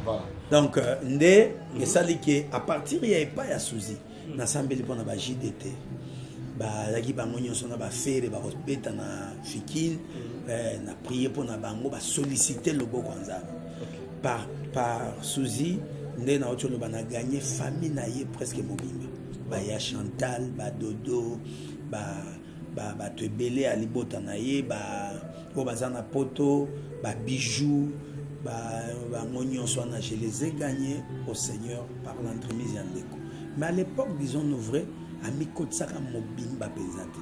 Voilà. Donc, ndé, à partir il n'y a pas de souci. Dans l'Assemblée pour la JDT, il y a des faire, des fikil, na prier pour na bango, solliciter le beau konza. Par souci, ndé na autre le bana gagné famille na yé presque mobimba. Ba ya Chantal, ba Dodo, ba te belé à libota na yé, ba o bazana poto, ba bijoux. Je les ai gagnés au Seigneur par l'entremise Yandeko. Mais à l'époque, disons nous vrai, ami Kotsaka Mobimba pesante.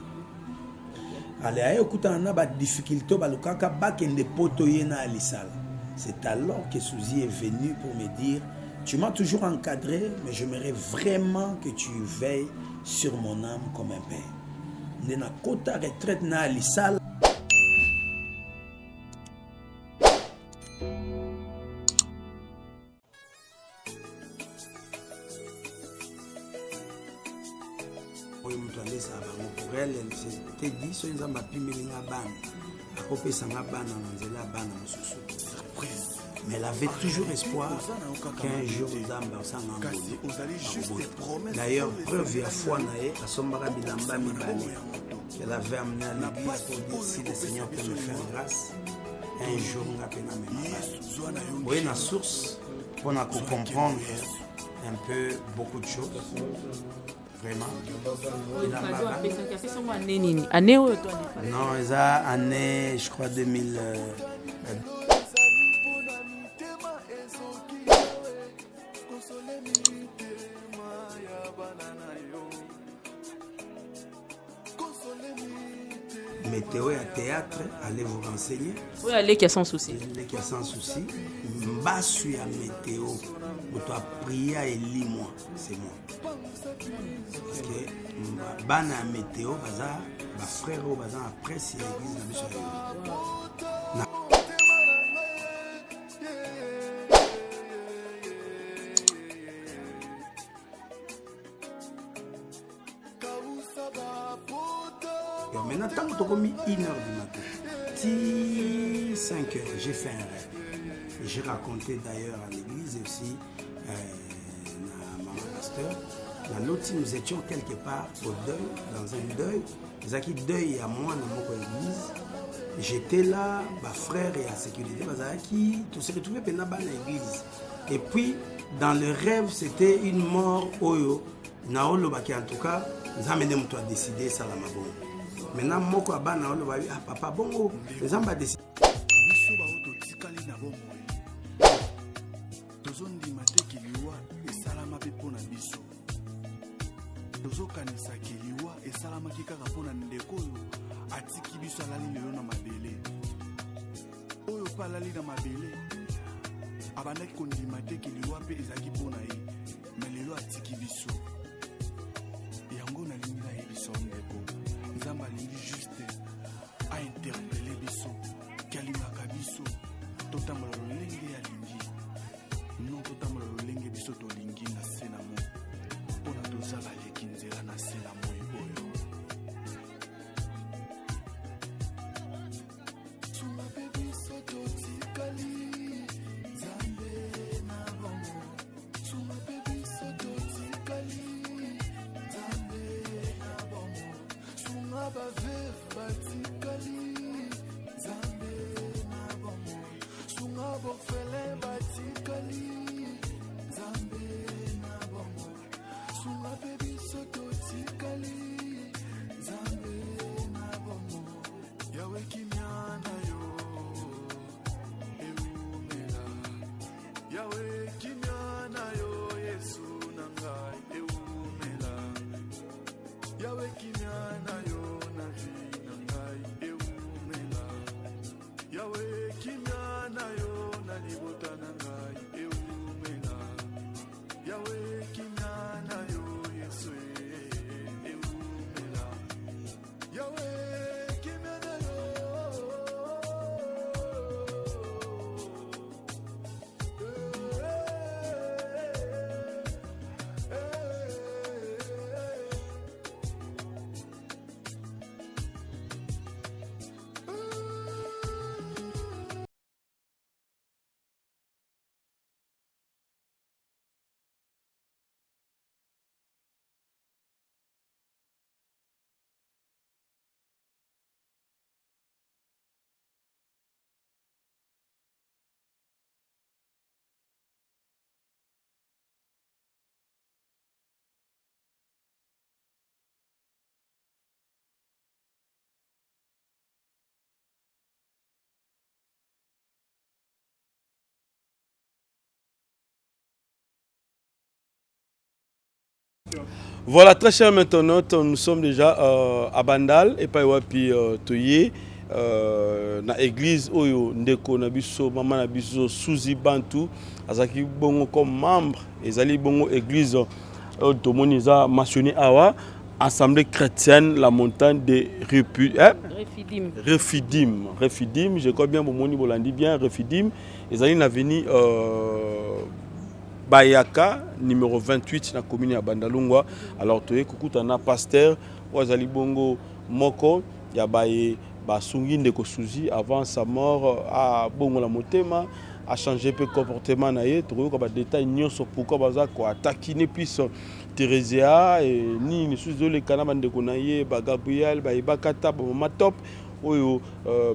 Allez, écoute, on a des difficultés, balukaka bakende poto yena alisala. C'est alors que Souzy est venu pour me dire, tu m'as toujours encadré, mais j'aimerais vraiment que tu veilles sur mon âme comme un père. Nena kota retraite na alisala. Pour elle, elle s'était dit, si nous avons pu me faire ban, à côté de la ban, mais elle avait toujours espoir qu'un jour nous allons s'en. D'ailleurs, preuve à foi, elle avait amené à l'église pour dire si le Seigneur peut me faire grâce, un jour nous allons. Vous voyez la source pour comprendre un peu beaucoup de choses. Vraiment. Non, ça année, je crois 2000. Météo et théâtre, allez vous renseigner. Oui, allez qui a sans souci. Allez qui a sans souci. Mbassu à météo. Vous doit prier et lire moi, c'est moi. Parce que bana météo, baza, ba frère au baza après c'est l'église na biso. Maintenant, tant que tu as mis 1h du matin, 5h, j'ai fait un rêve. J'ai raconté d'ailleurs à l'église aussi, à maman pasteur. Dans l'autre, nous étions quelque part au deuil, dans un deuil. Zaki deuil à moi dans mon église. J'étais là, ma frère et à sécurité, qui tout se retrouvait dans l'église. Et puis, dans le rêve, c'était une mort oyo. Naolo baki en tout cas, nous amenons toi à décider ça la mabon. Maintenant, moko abana olo babi ah papa bongo, les amba décider. Biso ba auto tikali na bongo. Tozondi mate kiliwa esalama pe pona biso. Tozokanisa kiliwa esalama kikaka pona ndeko oyo atiki biso alali lelo na mabele. Oyo palali na mabele. Abandaki kondima te kiliwa pe ezaki pona ye. Mais lelo atiki biso. Yango na lingi na yebiso ndeko. Nzamba lingi juste a interpellé biso. Kalingaka biso. Totambola lolenge ya lingi. Non totambola lolenge biso to lingi na sena mo. Pona tozala leki nzela na sena mo oyo. Suma baby so totikali. Zambe na bongo. Suma baby so totikali. Zambe na bongo. Suma ba ver batikali. Zambe na bongo. Suma bo fele batikali. Zambe na bongo. Suma baby so totikali. Zambe na bongo. Yawe kimyana yo. Eumela. Yawe kimyana yo. Yesu nangai. Eumela. Yawe kimyana yo. Navi nangai. Eumela. Yawe kimyana yo. Nalibota nangai. Eumela. Yawe kimyana yo. Yesu eumela. Yawe kimyana yo. Voilà, très chers internautes, nous sommes déjà à Bandal et pas wapi Toye. Na église oyo ndeko na biso mama na biso Suzy Bantu azaki bongo comme membre ezali bongo église tomoniza mentionné awa assemblée chrétienne la montagne de Refidim je crois bien bomoni bolandi bien Refidim ezali na veni Bayaka numéro 28 na commune ya Bandalungwa. Alors toye kokutana pasteur wazali bongo moko ya baye Basungi Ndeko Suzy avant sa mort à bongo la motema a changé peu comportement naie trouvé comme détail nyonso pourquoi baza ko attaquer plus Theresia et ni Suzy le kanama ndeko naie ba Gabriel ba ibakata ba mama top oyo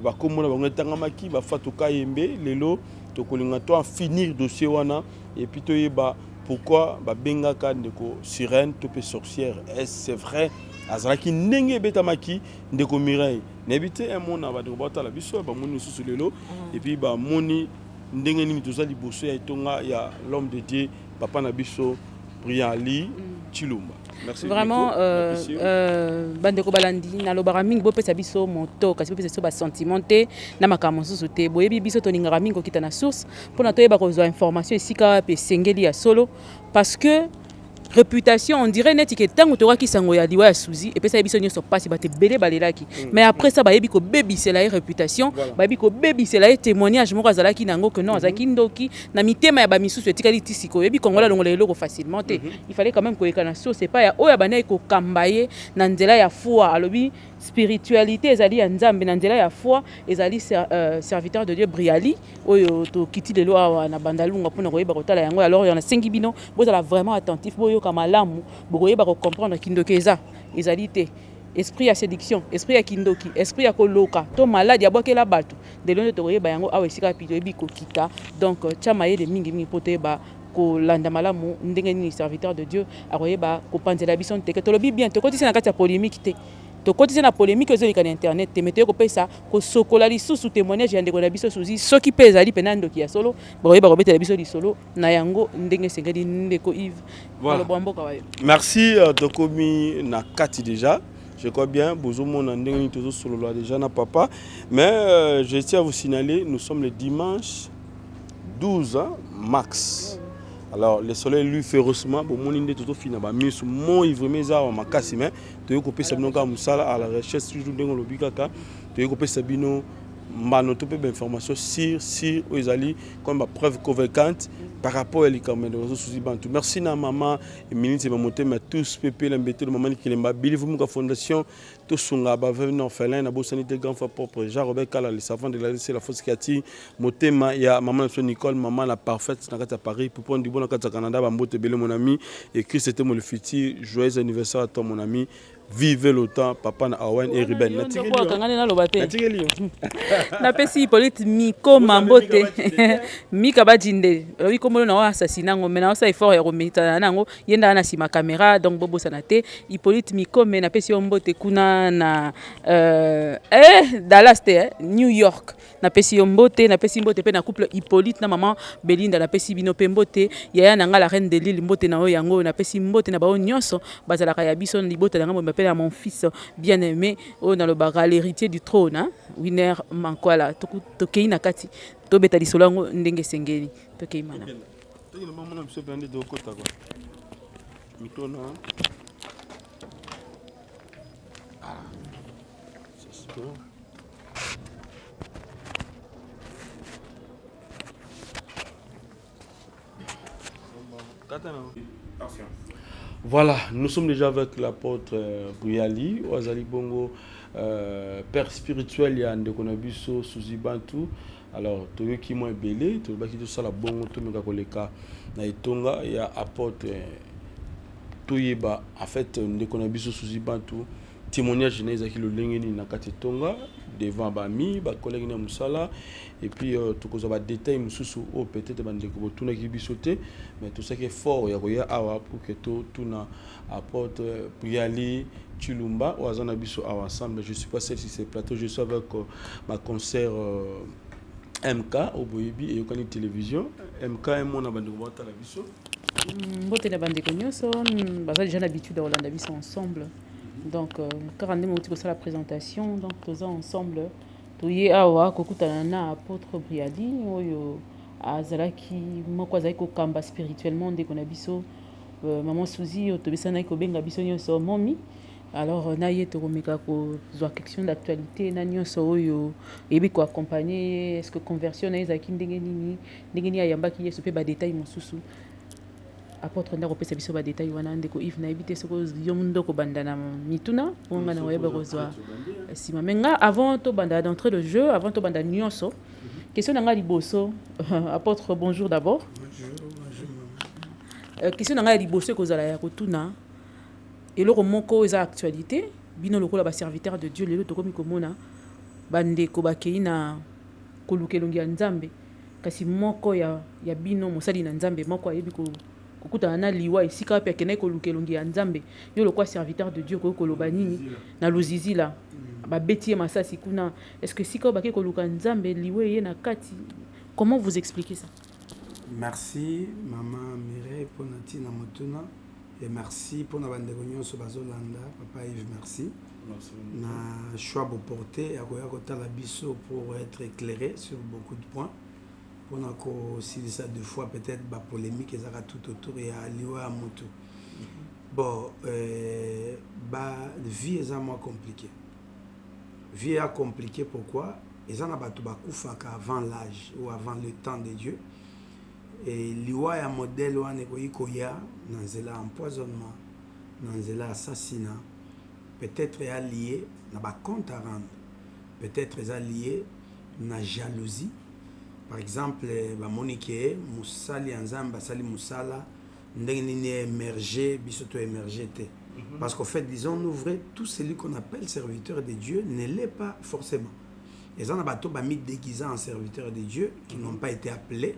ba komona ba ngetanga maki ba fatuka yembe lelo to kolinga to en finir dossier wana et puis to yeba pourquoi ba bengaka ndeko sirène to pe sorcière est-ce c'est vrai azalaki ndenge betamaki ndeko Mireille n'habite un monde ba de bota la biso ba moni susu lelo et puis ba moni ndenge nini tozali bosso ya itonga ya l'homme de Dieu papa na biso Briali Chilumba. Merci vraiment bandeko balandi na lobara mingi bo pesa biso moto kasi bo pesa ba sentimenté na makambo susu te boyebi biso toningara mingi okita na source pona toyeba ko zo information esika pe sengeli ya solo parce que réputation on dirait net que tango to waki sango ya liwa ya Suzy et puis ça biso nyonso passe ba te belé balelaki mais après ça ba yebi ko baby c'est la réputation ba yebi ko baby c'est la témoignage moko azalaki nango que non azaki ndoki na mitema ya ba misusu etikali tisiko yebi kongola longola eloko facilement te il fallait quand même ko ekana so c'est pas ya oya bana ko kambaye na nzela ya foi alobi spiritualité ezali ya nzambe na nzela ya foi ezali serviteur de Dieu Briali oyo to kiti lelo awa na Bandalungwa pona koyeba kotala yango alors yana sengi bino bozala vraiment attentif boyo kamalamu bokoyeba ko comprendre kindoki ezali te esprit ya séduction esprit ya kindoki esprit ya koloka to malade ya bwakela bato de londo to koyeba yango awa esika pito yebi kokita donc chama yele mingi poto ba ko landa malamu ndenge ni serviteur de Dieu akoyeba ko panzela bison te to lobi bien to kotisa na kati ya polémique te to kotisa na polémique ezolika na internet te meteo ko pesa ko sokola lisusu témoignage ya ndeko na biso Suzy soki pesa ali pena ndoki ya solo boyeba ko betela biso li solo na yango ndenge sengeli ndeko Yves voilà. Merci tokomi na kati déjà je crois bien bozomo na ndenge ni tozo solo déjà na papa mais je tiens à vous signaler nous sommes le dimanche 12 max. Alors le soleil lui férocement bon mon inde toto fina ba misu mo ivre za ma kasi mais to yoko pesa bino ka musala à la recherche toujours ndengo lobikaka to yoko pesa bino mano to pe information sur ezali comme ba preuve convaincante par rapport à l'Ikamé de Suzy Bantu. Merci na maman et ministre de monter mais tous pépé l'embêté le maman qui lemba bili vous la fondation to sunga ba venu orphelin na bo sanité grand frère propre Jean Robert Kala les savants de la fosse Kati motema ya maman Nicole maman la parfaite na kata Paris pour prendre du bon na kata Canada ba mbote belé mon ami et Christ était mon futur joyeux anniversaire à toi mon ami. Vive l'autant, papa na Awen et Ruben. Na pesi Hippolyte Miko Mambote. Mika Badjinde. Oui comme on a assassiné ngo mena ça effort ya komita nango yenda na sima caméra donc bobo sanate Hippolyte Miko mais na pesi Mbote kuna na Dallas te New York. Na pesi Mbote pe na couple Hippolyte na maman Belinda na pesi bino pe Mbote yaya na nga la reine de l'île Mbote na yango na pesi Mbote na bao nyonso bazala ka ya biso libota na m'appelle à mon fils bien-aimé on a le baral l'héritier du trône hein Winner Mankwala tokei na kati to betali solango ndenge sengeli tokei mana to ni maman na biso bande do kota kwa mitona c'est bon attention. Voilà, nous sommes déjà avec l'apôtre Briali, Wazali Bongo, père spirituel, il y a Ndekonabiso, Suzy Bantu. Alors, tout le qui m'a belé, tout le qui la bongo, tout le monde na itonga, il y a apôtre Toyeba, en fait, Ndekonabiso, Suzy Bantu, témoignage de Nezaki le Lengeni na Katetonga, devant Bami, collègue na Musala, et puis tout ça va détail mususu ou peut-être bandeko tout na kibisoté, mais tout ça qui est fort, il y a awa pour que tout na apporte Briali Chilumba ou azana biso awa ensemble. Je suis pas celle sur ces plateaux, je suis avec ma concert MK au Boyebi et Yokani Télévision. MK est mon bandeko la biso. Mbote na bandeko nyonso baza déjà l'habitude à Hollande biso ensemble. Donc quand on est sur la présentation, donc tous ensemble toye awa kokutana na apôtre Briali oyo azalaki moko azali kokamba spirituellement ndeko na biso maman Suzy otobesana ko benga biso nyonso momi. Alors na ye tokomeka ko zo question d'actualité na nyonso oyo ebi ko accompagner est-ce que conversion na ezaki ndenge nini ayambaki yesu pe ba détail mosusu. Apôtre ndako pesa biso ba détail wana ndeko Yves na ebité soko yo ndoko banda na mituna onga na weba kozwa sima menga avant to banda d'entrée de jeu avant to banda nyonso question nga liboso apôtre bonjour d'abord question nga liboso kozala ya kotuna eloko moko eza actualité bino lokola ba serviteur de Dieu lelo tokomi komona bandeko bakei na kolukelongi ya nzambe kasi moko ya bino mosali na nzambe moko ayebi ko kokutana na liwa esika pe akene kolukelongi ya nzambe yo lokwa serviteur de Dieu koloba nini na luzizi la babeti masasi kuna est-ce que sika bake koluka nzambe liwe ye na kati comment vous expliquez ça? Merci maman Mireille pour Natina Motuna et merci pour na bandeko nyonso bazolanda papa Yves merci na choix pour porter à kotala biso pour être éclairé sur beaucoup de points. On a aussi ça deux fois peut-être ba polémique ezaka tout autour et à liwa moto. Bon ba vie est moins compliqué. Vie est compliqué pourquoi? Ils en a batu ba kufaka avant l'âge ou avant le temps de Dieu. Et liwa ya modèle wana ko ikoya nanzela empoisonnement, nanzela assassinat. Peut-être est lié na ba compte à rendre. Peut-être est lié na jalousie. Par exemple, Monique, Moussali Anzamba, Sali Moussala, n'est émergé, bisoto émergé. Parce qu'en fait, disons-nous vrai, tout celui qu'on appelle serviteur de Dieu ne l'est pas forcément. Les gens ont mis déguisés en serviteurs de Dieu qui n'ont pas été appelés.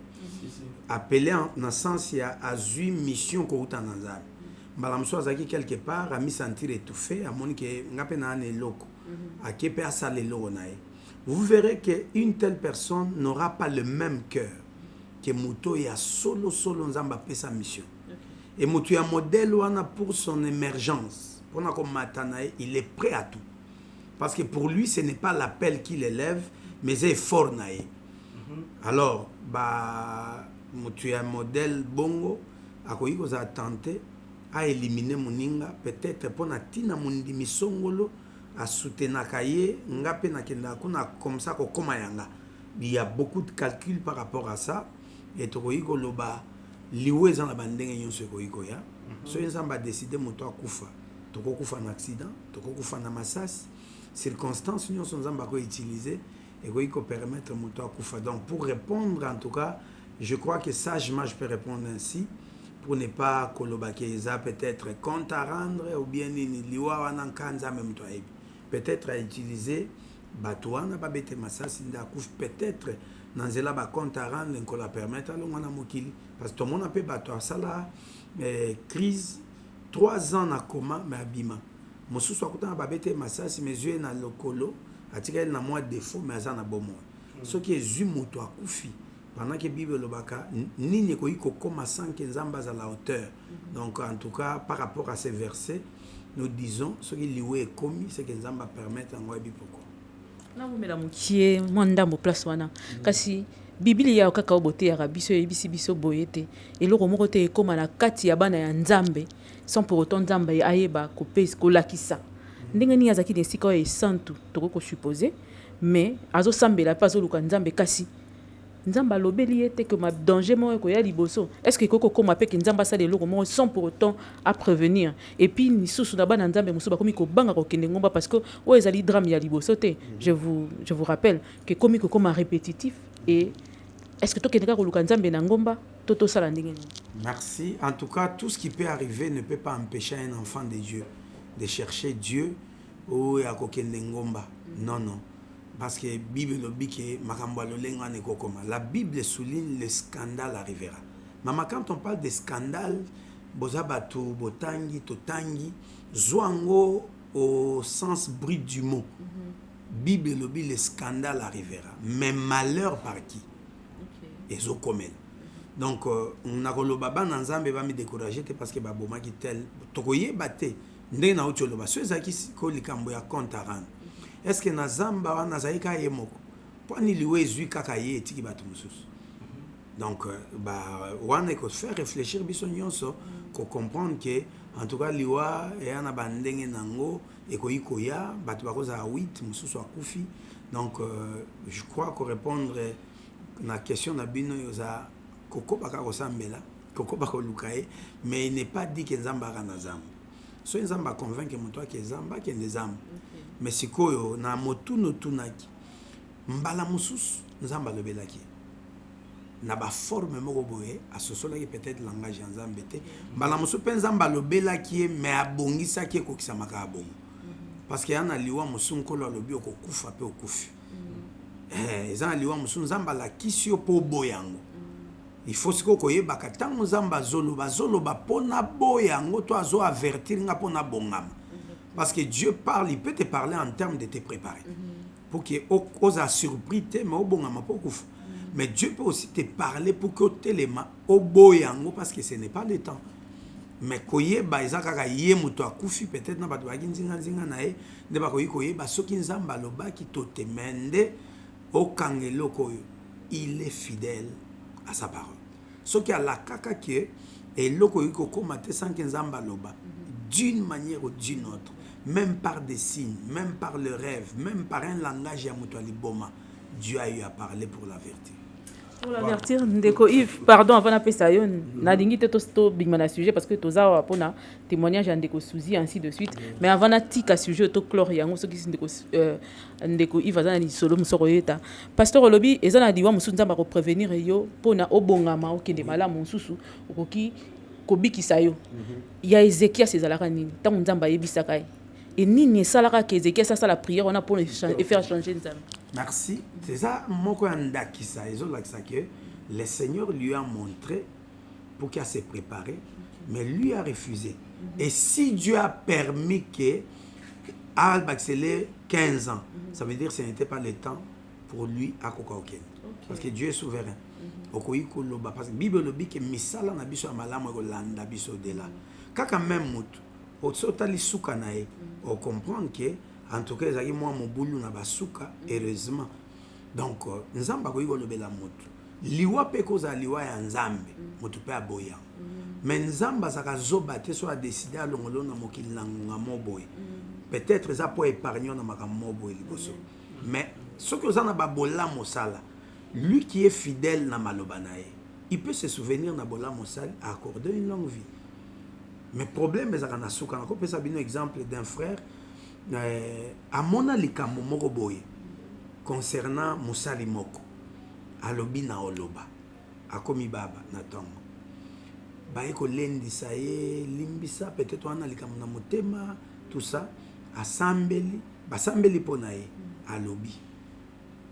Appelés en un sens, il y a eu mission qu'on a dans la Malamso Azaki quelque part a mis sentir étouffé, à Monique, n'a pas un loco, à qui peut assaler l'eau. Vous verrez qu'une telle personne n'aura pas le même cœur que Mouto et a solo Nzamba fait sa mission. Et Mouto est un modèle pour son émergence. Pour il est prêt à tout. Parce que pour lui, ce n'est pas l'appel qu'il élève, mais c'est fort. Alors, Mouto est un modèle bongo, à quoi il a tenté à éliminer Moninga, peut-être pour Natina Mundimi Songolo. À soutenir Kaye, comme ça, il y a beaucoup de calculs par rapport à ça. Et Tokoïko Loba, liwe dans la bande yon se koïko ya. So yon samba décidé moto akufa. Toko kufa un accident, toko kufa na massas. Circonstances yon son zamba ko utiliser et koïko permettre moto akufa. Donc pour répondre en tout cas, je crois que sagement je peux répondre ainsi. Pour ne pas koloba keza peut-être compte à rendre ou bien ni liwa wana kanza même toi. Peut-être à utiliser Batouana, Babete Massas, peut-être dans zela ba compte à rendre qu'on la permettre à l'on mokili parce que tout le monde a pu battre ça là crise 3 ans na coma mais abima mosu soit content Babete Massas mes yeux na lokolo atika na moi défaut mais ça na bomo ce qui est zumoto akufi pendant que Bible le baka ni ne ko iko comme 5 nzamba à la hauteur donc en tout cas par rapport à ces versets nous disons ce qui lui est commis c'est que Nzamba permettent en wabi pourquoi na vous mesdames qui est mandambo place wana kasi Biblia kaka obote ya biso ebisi biso boyete eloko moko te ekoma na kati ya bana ya Nzambe sans pour autant Nzambe ayeba ko pesa ko lakisa ndenge ni azaki desika e santu toko supposer mais azo sambela pas zo luka Nzambe kasi Nzamba lobeli ete que ma danger mo ko ya liboso est-ce que koko koma pe que Nzamba sa de loko mo sans pour autant à prévenir et puis ni susu na bana Nzambe muso ba komi ko banga ko kende ngomba parce que o ezali drame ya liboso te je vous rappelle que komi ko koma répétitif et est-ce que to kende ka ko luka Nzambe na ngomba toto sala ndenge. Merci. En tout cas, tout ce qui peut arriver ne peut pas empêcher un enfant de Dieu de chercher Dieu ou ya ko kende ngomba. Non. Parce que la Bible souligne le scandale arrivera. Maman, quand on parle de scandale, bozabatu, botangi, totangi, zwango au sens brut du mot. Bible le scandale arrivera. Mais malheur par qui? Et zo komel. Donc on a koloba ba nzambe ba mi décourager parce que ba boma ki tel tokoye baté ndé na otoloba so ezaki ko likambo ya compte à rendre. Est-ce que na zamba wana zaika ye moko poni liwe zui kaka ye tiki bato mususu. Donc wana ko faire réfléchir biso nyonso ko comprendre que en tout cas liwa et ana bandenge nango et ko ikoya bato bakoza 8 mususu akufi. Donc je crois que répondre na question na bino yoza koko baka kosambela koko baka lukaye, mais il n'est pas dit que nzamba kana zamba. So nzamba convaincre moto que nzamba ke nzamba. Mais sikoyo na motuno tunaki mbala mususu nzamba lobelaki na ba forme moko boye asosola ki peut-être langage nzambe te mbala mususu pe nzamba lobelaki mais abongisa ki ko kisamaka abongo parce que yana liwa mususu nkolo lobi okufa pe okufi ezana liwa mususu nzamba la kisio po boyango. Il faut que vous ayez un zamba zoloba pona boyango to azo avertir nga pona bongama. Parce que Dieu parle, il peut te parler en termes de te préparer. Pour que osa surpris te mais bongama pokouf. Mais Dieu peut aussi te parler pour que telema o boyango parce que ce n'est pas le temps. Mais koye ba ezaka ye muto akufi peut-être na bato baki nzinga na e ne ba koye ba soki nzamba loba ki to te mende o kangelo koyo. Il est fidèle à sa parole. Ce qui a la kaka qui est loko yiko komate sans que nzamba loba d'une manière ou d'une autre, même par des signes, même par le rêve, même par un langage ya muto liboma, Dieu a eu à parler pour l'avertir. Pour l'avertir, ndeko Yves, pardon avant d'appeler ça yon, na dingi te to bigma na sujet parce que toza wa pona témoignage ndeko Souzi ainsi de suite, mais avant na tika sujet to chlore yango so ki ndeko Yves azana ni solo musoko yeta. Pasteur Olobi ezana diwa musu nzamba ko prévenir yo pona obongama okende malamu mususu okoki kobikisa yo. Ya Ezekiel sezalaka nini tango nzamba yebisaka et nini salaka ke Ezekiel ça la prière on a pour faire changer nzamba. Merci. C'est ça, que le Seigneur lui a montré pour qu'il se prépare, mais lui a refusé. Et si Dieu a permis que Al accélère 15 ans, ça veut dire que ce n'était pas le temps pour lui à Kokaoken. Parce que Dieu est souverain. Parce que la Bible dit que misala na biso malamu ko landa biso de là. Kaka même mutu, o sotali suka na e, on comprend que en tout cas, il moi mon boulot na basuka heureusement. Donc nzamba ko yiko lobela mutu. Liwa pe koza liwa ya nzambe, mutu pe aboya. Mais nzamba saka zoba te so a décidé à longolo na mokili na moboy. Peut-être ça pour épargner na makambo boy liboso. Mais ce que ça na babola mosala, lui qui est fidèle na maloba na ye, il peut se souvenir na bola mosala accorder une longue vie. Mais problème ezaka na suka na ko pesa bino exemple d'un frère à mon likambo moko boye concernant musali moko alobi na oloba akomi baba na tongo baye ko lendisa ye limbisa peut-être wana likambo na motema tout ça asambeli basambeli pona ye alobi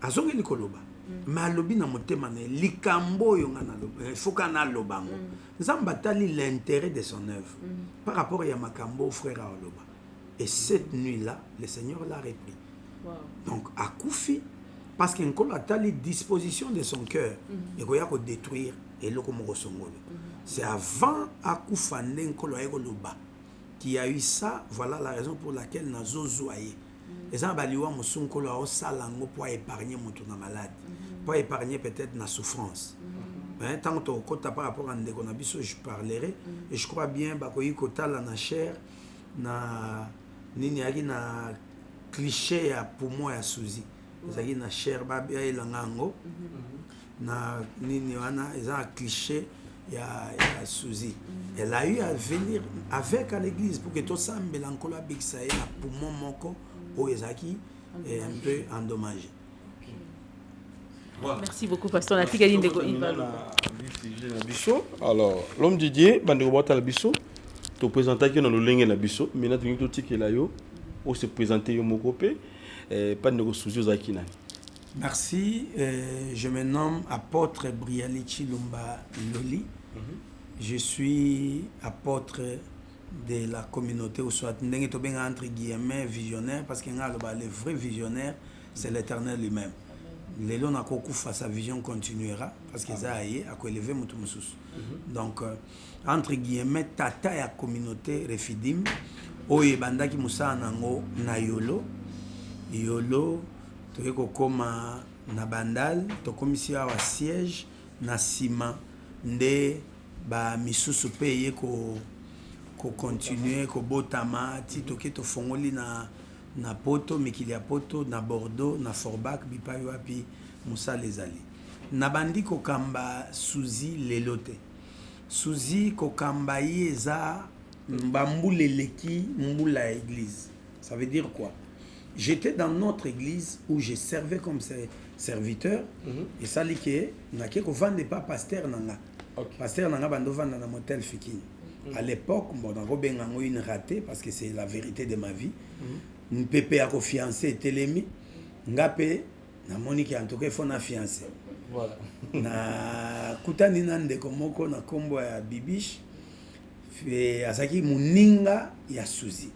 azongeli koloba mais alobi na motema na likambo yo ngana loba foka na lobango nzamba tali l'intérêt de son œuvre par rapport à makambo frère à oloba. Et cette nuit-là, le Seigneur l'a repris. Wow. Donc, à Koufi, parce qu'il a les dispositions de son cœur, il y a à détruire et le c'est avant à Koufande qui a eu ça. Voilà la raison pour laquelle nous avons zoé. Et ça, pour épargner mon malade, pour épargner peut-être la souffrance. Tant que par rapport à Ndekonabiso, je parlerai. Et je crois bien que la chair, na nini yaki na cliché ya poumon ya Souzi ezaki na chair ba elangango na nini wana eza cliché ya Souzi. Elle a eu à venir avec à l'église pour que tout ça melancola biksa na poumon moko o ezaki est un peu endommagé. Merci beaucoup pasteur Natika Ndeko Ivalo. Alors l'homme de Dieu bandeko bota la biso to présenter que dans le lingue na biso maintenant tu to tiki la yo o se présenter yo mokopé pas de souci aux akina. Merci, je me nomme apôtre Brialichi Lumba Loli. Je suis apôtre de la communauté ou soit ndenge to benga entre guillemets visionnaire parce que nga le vrai visionnaire c'est l'Éternel lui-même. lelo na kokufa sa vision continuera parce que ça aye a ko élever mutu mususu. Donc entre guillemets tata ya communauté Refidim oyo bandaki musana nango na yolo toyeko koma na bandal to commission wa siège na sima nde ba misusu pe ye ko continuer ko botama ti toke to fongoli na poto mikili ya poto na Bordeaux na Forbach bipai wapi Moussa Lezali na bandi ko kamba Suzi lelote Suzi ko kamba yeza mbambule leki mbula église. Ça veut dire quoi? J'étais dans notre église où je servais comme serviteur et ça li que na ke ko vande pas pasteur nanga. Pasteur nanga bando vanda na motel Fikini. À l'époque, bon, on a une ratée parce que c'est la vérité de ma vie. Une pépé à fiancé Télémi. Ngapé, na Monique en tout cas, il faut na fiancé. Voilà. Na kutani nande komoko na kombo ya Bibiche. Asaki muninga ya Suzi.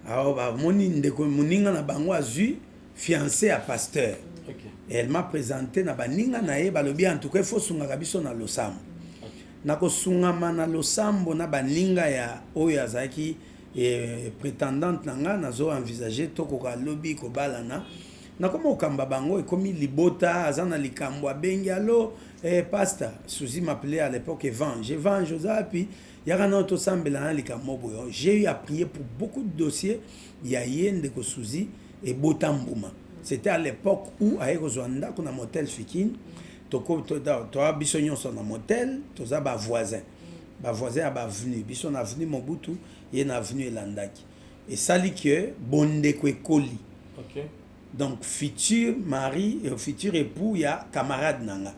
Alors, bah, muninga na bango azu fiancé à pasteur. Et elle m'a présenté na baninga na ye balobi en tout cas, il faut sunga kabiso na losam. Nako sungama na losambo na baninga ya oyo azaki prétendante nanga nazo envisager to ko lobby ko balana nako mokamba bango e komi libota azana likambo abengi allo pasteur Suzi m'appelait à l'époque Evangel Josapi yaka na to sambela na likambo boyo. J'ai eu à prier pour beaucoup de dossiers ya yende ko Suzi et botambuma. C'était à l'époque où aeko zwanda kuna motel Fikini toi bisognon son na motel toza ba voisin a ba venu biso na venu Mobutu et na venu Elandaki et sali que bonde ko ekoli. Donc futur mari et futur époux ya camarade nanga.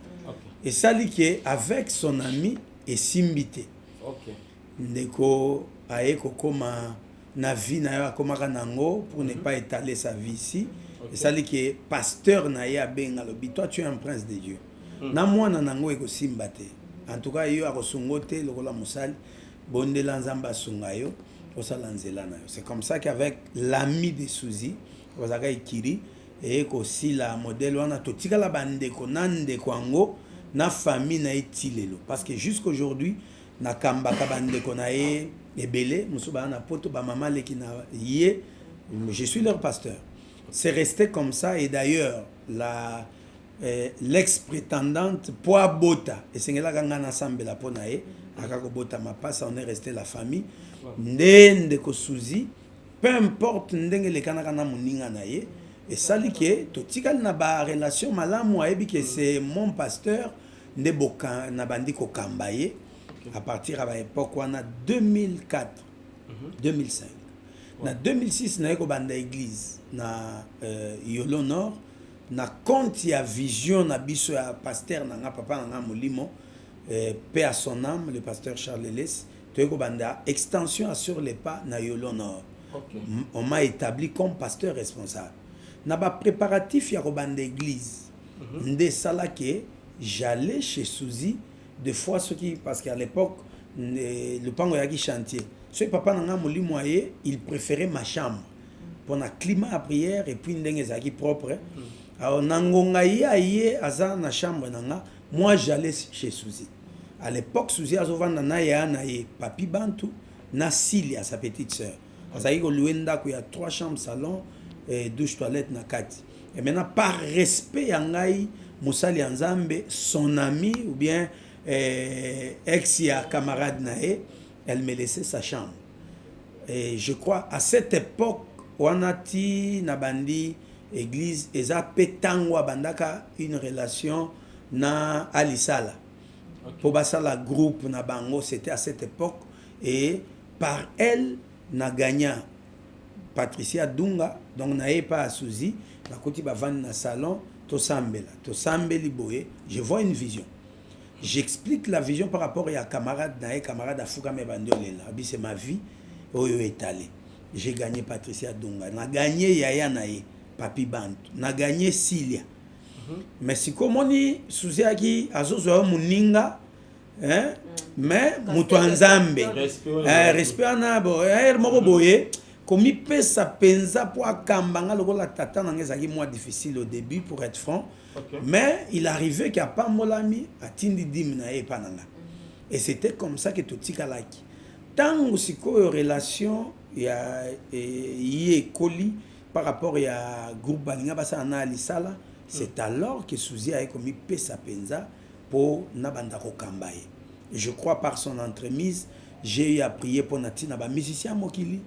Et sali que avec son ami et simbité. Ndeko aeko koma na vie na yo akoma nango pour ne pas étaler sa vie ici. Et sali que pasteur na ya benga lobi toi tu es un prince de Dieu. Na mwana nango eko simbate. En tout cas yo akosungote lokola musali bondela nzamba sungayo osala nzela na yo. C'est comme ça qu'avec l'ami de Suzi ozaka ikiri et aussi la modèle wana totika la bande ko nande kwango na famille na etilelo parce que jusqu'aujourd'hui na kamba ka bande ko na ebele musuba na poto ba mama leki na ye je suis leur pasteur. C'est resté comme ça et d'ailleurs l'ex-prétendante Poa Bota et c'est là qu'on a ensemble la ponae akako Bota ma passe on est resté la famille ndende ko Suzi peu importe ndenge le kanaka na muninga na ye et ça li que to tikal na ba relation malamu ayebi que c'est mon pasteur nde boka na bandi ko kambaye à partir à l'époque on a 2004 2005 na 2006 na ko banda église na Yolo Nord na compte ya vision na biso ya pasteur na nga papa na nga molimo paix à son âme le pasteur Charles Lelès toyeko banda extension sur les pas na Yolo Nord. On m'a établi comme pasteur responsable na ba préparatif ya ko banda église nde sala que j'allais chez Suzi des fois ce qui parce qu'à l'époque le pango ya ki chantier ce papa na nga molimo aye il préférait ma chambre pour na climat à prière et puis ndenge zaki propre. Alors, nangonga ye aza na chambre nanga, moi j'allais chez Suzi. À l'époque, Suzi a souvent na ye papi Bantu, na Silia, sa petite sœur. Azaï ko luenda ko ya 3 chambres salon et douche toilette na kati. Et maintenant par respect yangai Musali Nzambe, son ami ou bien ex ya camarade nae, elle me laissait sa chambre. Et je crois à cette époque wanati na bandi église eza petangwa bandaka une relation na alisala pour basala groupe na bango c'était à cette époque et par elle na gagna Patricia Dunga donc na pas à Suzi na koti ba vendre na salon to sambeli boye je vois une vision j'explique la vision par rapport à camarade Afuka me bandolela abi c'est ma vie oyo étalé j'ai gagné Patricia Dunga na gagné Yaya nae Papi Bantu na gagné Silia. Mais si comme on dit Suzi aki azozo muninga mais mutu nzambe respect na bo moko boye Comme pesa penza pour akambanga lokola tata nanga ezaki moins difficile au début pour être franc. Mais il arrivait qu'il n'y a pas molami à tindi dimna et pananga. Et c'était comme ça que tout tikalaki. Tant aussi que relation il y a coli par rapport à groupe balinga basa analisala, c'est alors que Souzi a commis pesa penza pour nabanda kokambaye. Je crois par son entremise, j'ai eu à prier pour Natina ba musicien mokili.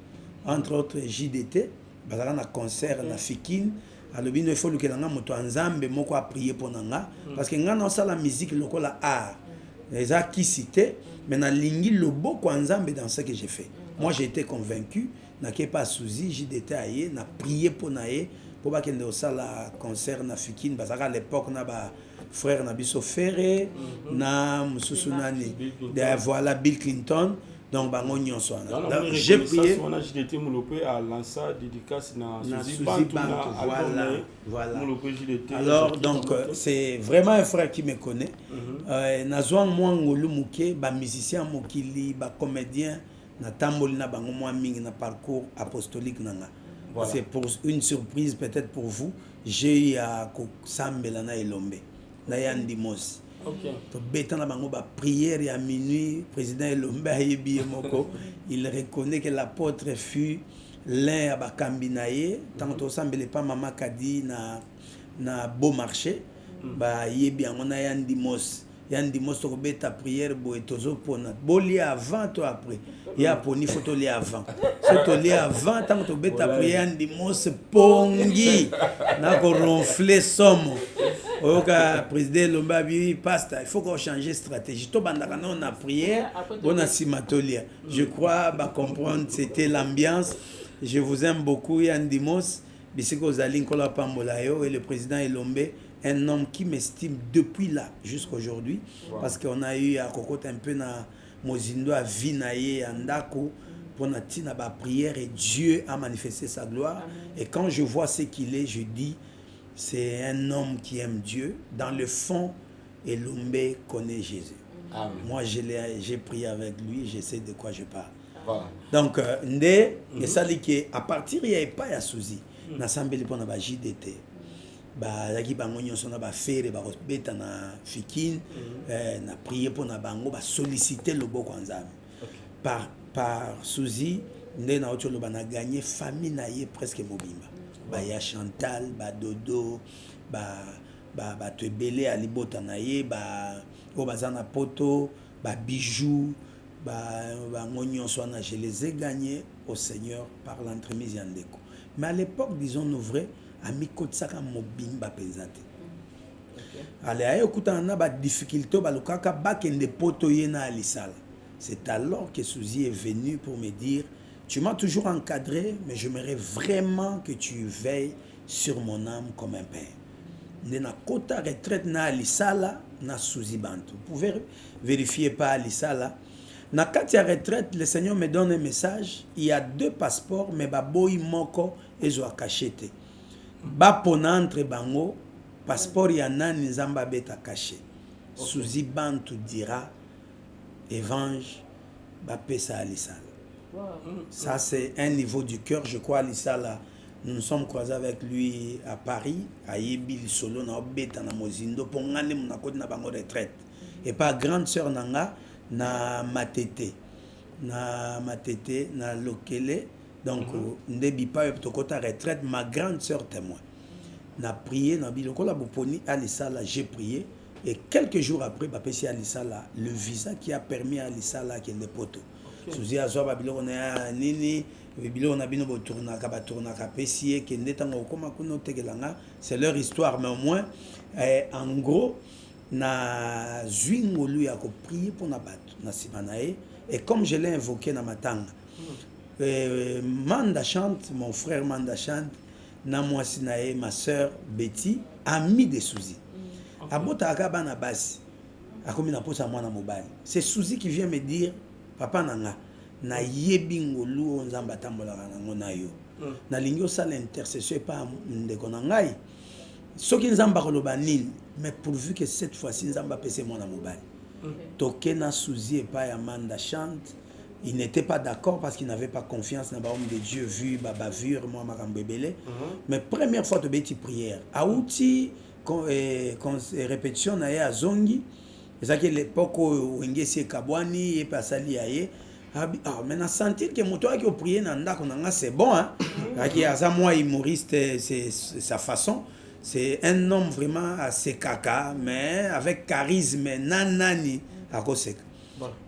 Entre autres JDT, bazala na concert na Fikine, alobi no faut que nanga moto nzambe moko a prier pour nanga parce que ngana osala la musique lokola art. Les a qui cité, mais na lingi lobo ko nzambe dans ce que j'ai fait. Moi j'ai été convaincu na ke pas Souzi JDT aye na prier pour naé pour ba kende osala concert na Fikine bazala à l'époque na ba frère na biso Ferré na mususu nani voilà Bill Clinton. Donc, j'ai prié. On a JDT Moulopé à lancé dédicace na Souzi Bantou. Voilà. Alors, donc, c'est vraiment un frère qui me connaît. Nazouan Mouangolu Mouké, ba musicien Mokili, ba comédien, na tamboli na bango moi mingi na parcours apostolique nanga. C'est pour une surprise peut-être pour vous. J'ai eu à Sambela na Elombe, na Yandimos. Prière à minuit, président Elombe il reconnaît que l'apôtre fut l'un à Bakambinaye, tant au semble pas maman Kadi na beau marché, bah yebi on a Yandimos to beta prière bo etozo pona boli avant to après ya poni photo li avant surtout li avant tant to beta prière Yandimos pongi na ko ronfler somme. Oka président Lombabi pasta il faut qu'on change de stratégie to bandaka non na prière on a simatolia je crois ba comprendre c'était l'ambiance. Je vous aime beaucoup Yandimos bisiko zali nkola pambola yo et le président Elombe, un homme qui m'estime depuis là jusqu'à aujourd'hui parce qu'on a eu à cocotte un peu na mozindo à vinaye andako pour na tina ba prière et Dieu a manifesté sa gloire. Et quand je vois ce qu'il est, je dis c'est un homme qui aime Dieu. Dans le fond, Elombe connaît Jésus. Amen. Moi, j'ai prié avec lui, je sais de quoi je parle. Voilà. Donc, et ça dit qu'à partir il n'y avait pas à Souzi. N'assemblée pour na JDT. Yaki bango nyonso na ba faire ba beta na Fikine, na prier pour na bango ba solliciter le boko nzambe. Par Souzi, na otolo ba na gagner famille na ye presque mobimba. Ya Chantal, Dodo, Tebele à Libota naye, Obazana Poto, Bijou, Ngognon Soana, je les ai gagnés au Seigneur par l'entremise Yandeko. Mais à l'époque, disons nous vrai, à Mikotsaka Mobimba Penzate. Allez, écoute, on a des difficultés, Balukaka, Bakende Poto Yena Alisala. C'est alors que Souzi est venu pour me dire. Tu m'as toujours encadré, mais j'aimerais vraiment que tu veilles sur mon âme comme un père. Na kota retraite na Alisala na Souzi Bantou. Vous pouvez vérifier pas Alisala. Na katia retraite, le Seigneur me donne un message. Il y a 2 passeports, mais baboy moko ezo akachete. Ba pona entre bango, passeport ya nani nzamba beta caché. Souzi Bantou dira, Évangile, ba pesa Alisala. Ça, c'est un niveau du cœur. Je crois, Lisa, là, nous nous sommes croisés avec lui à Paris, à Yebil Solo, na Obeta, na Mozindo, pour ngane mon akot na bango retraite. Et pas grande sœur nanga, na Matete, na Lokele. Donc, ndebi pas tokota retraite, ma grande sœur témoin. Na prié, na biloko la boponi, Alissa, là, j'ai prié. Et quelques jours après, bapesi Alissa, là, le visa qui a permis à Alissa, là, qu'elle est poto. Souzi a zoa babilo na nini babilo na bino botourna ka pesie ke ndetango koma kuno tegelanga, c'est leur histoire, mais au moins en gros na zwingolu ya ko prier pour na bato na simanae. Et comme je l'ai invoqué na matanga, Manda chante, mon frère Manda chante, na moisinae ma sœur Betty, amie de Souzi. Abota akabana basi akomi na posa mwana mobali. C'est Souzi qui vient me dire papa nanga na yebi ngolu nzamba tambola nango na yo na lingio ça l'intercession pas ndeko na ngai soki nzamba koloba nini, mais pourvu que cette fois-ci nzamba pese mwana mobali toke na Souzi et pas ya Manda chante il n'était pas d'accord parce qu'il n'avait pas confiance dans l'homme de Dieu vu bavure moi makambebele. Mais première fois tu beti prière auti répétition na ya zongi ezaki l'époque où ngesi kabwani et pasali aye mais na sentir que moto qui prier na ndako na nga c'est bon hein qui aza moi humoriste c'est sa façon. C'est un homme vraiment assez caca, mais avec charisme, nanani, à cause.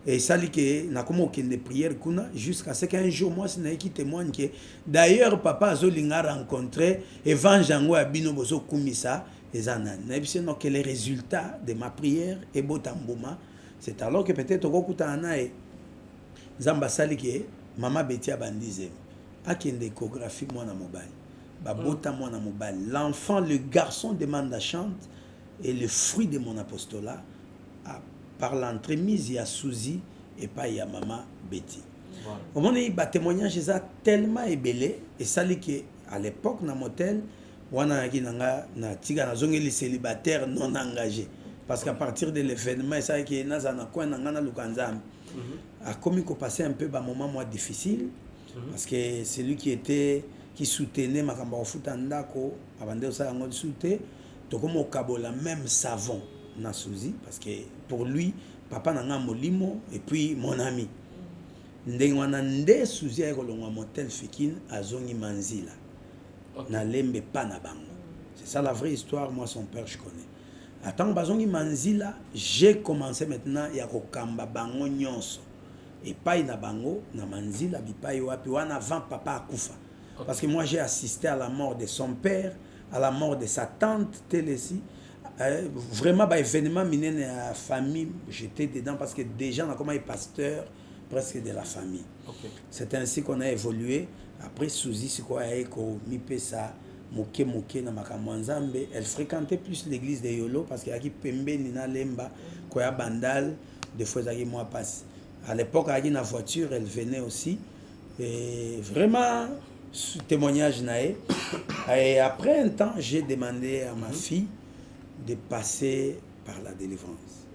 Et ça dit que n'a comme aucune prière jusqu'à ce qu'un jour moi c'est qui témoigne que d'ailleurs papa Zolinga rencontré Evanjango Abino Bozo Kumisa et Zanan. Et puis c'est que les résultats de ma prière et Botambouma, c'est alors que peut-être au Kokutana et Zamba sali que maman Betia Bandize a une échographie moi na mobile. L'enfant, le garçon demande à chante et le fruit de mon apostolat par l'entremise il y a Suzy et pas il y a maman Betty. Au moment où il y a témoignage tellement ébélé et ça dit que à l'époque dans motel on a les célibataires non engagés parce qu'à partir de l'événement ça qui est dans un coin dans Lukanzam a commis qu'on passait un peu un moment moins difficile parce que c'est lui qui soutenait Makamba Futandako, avant de ça, on soutient, donc on kabola même savon na Suzy, parce que pour lui, papa n'a molimo et puis mon ami. Ndengwana nde Suzy a kolongwa motel Fekin à Zongi Manzila. Na lembe pa na bango. C'est ça la vraie histoire, moi son père je connais. Attends, Bazongi Manzila, j'ai commencé maintenant ya kokamba bango nyonso. Et pas na bango na Manzila bipai wapi wana avant papa akufa. Parce que moi j'ai assisté à la mort de son père, à la mort de sa tante Télési. Vraiment, bah, événement miné dans la famille, j'étais dedans parce que déjà on a comme un pasteur presque de la famille. C'est ainsi qu'on a évolué. Après Suzy, c'est quoi ça moke na makamwanzambe. Elle fréquentait plus l'église de Yolo parce qu'il y a qui pembe nina lemba koya bandal des fois ça qui moi passe. À l'époque, il y a une voiture, elle venait aussi. Et vraiment témoignage naé. Et après un temps, j'ai demandé à ma fille de passer par la délivrance.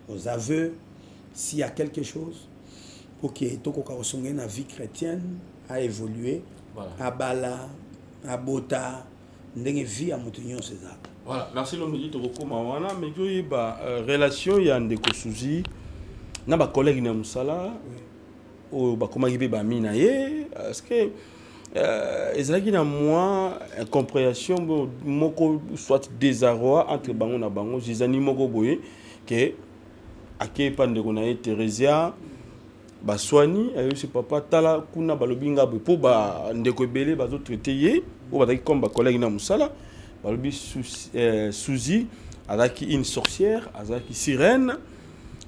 Aux aveux, s'il y a quelque chose pour que la vie chrétienne a évolué, à Bala, à Bota, ndenge vie à Moutignon César. Voilà, merci l'homme dit Toko Mawana, mais il y a une relation, il y a un déco Suzy, na ba collègue na musala, ou ba comment il va ba minaye, est-ce que ezalaki na moi incompréhension moko soit désarroi entre bango na bango zizani moko boye que ake pande kona e Teresia baswani ayo ce papa tala kuna balobinga boye po ba ndeko ebele bazo traiter ye ou bataki comme ba collègue na musala balobi Suzy azaki une sorcière azaki sirène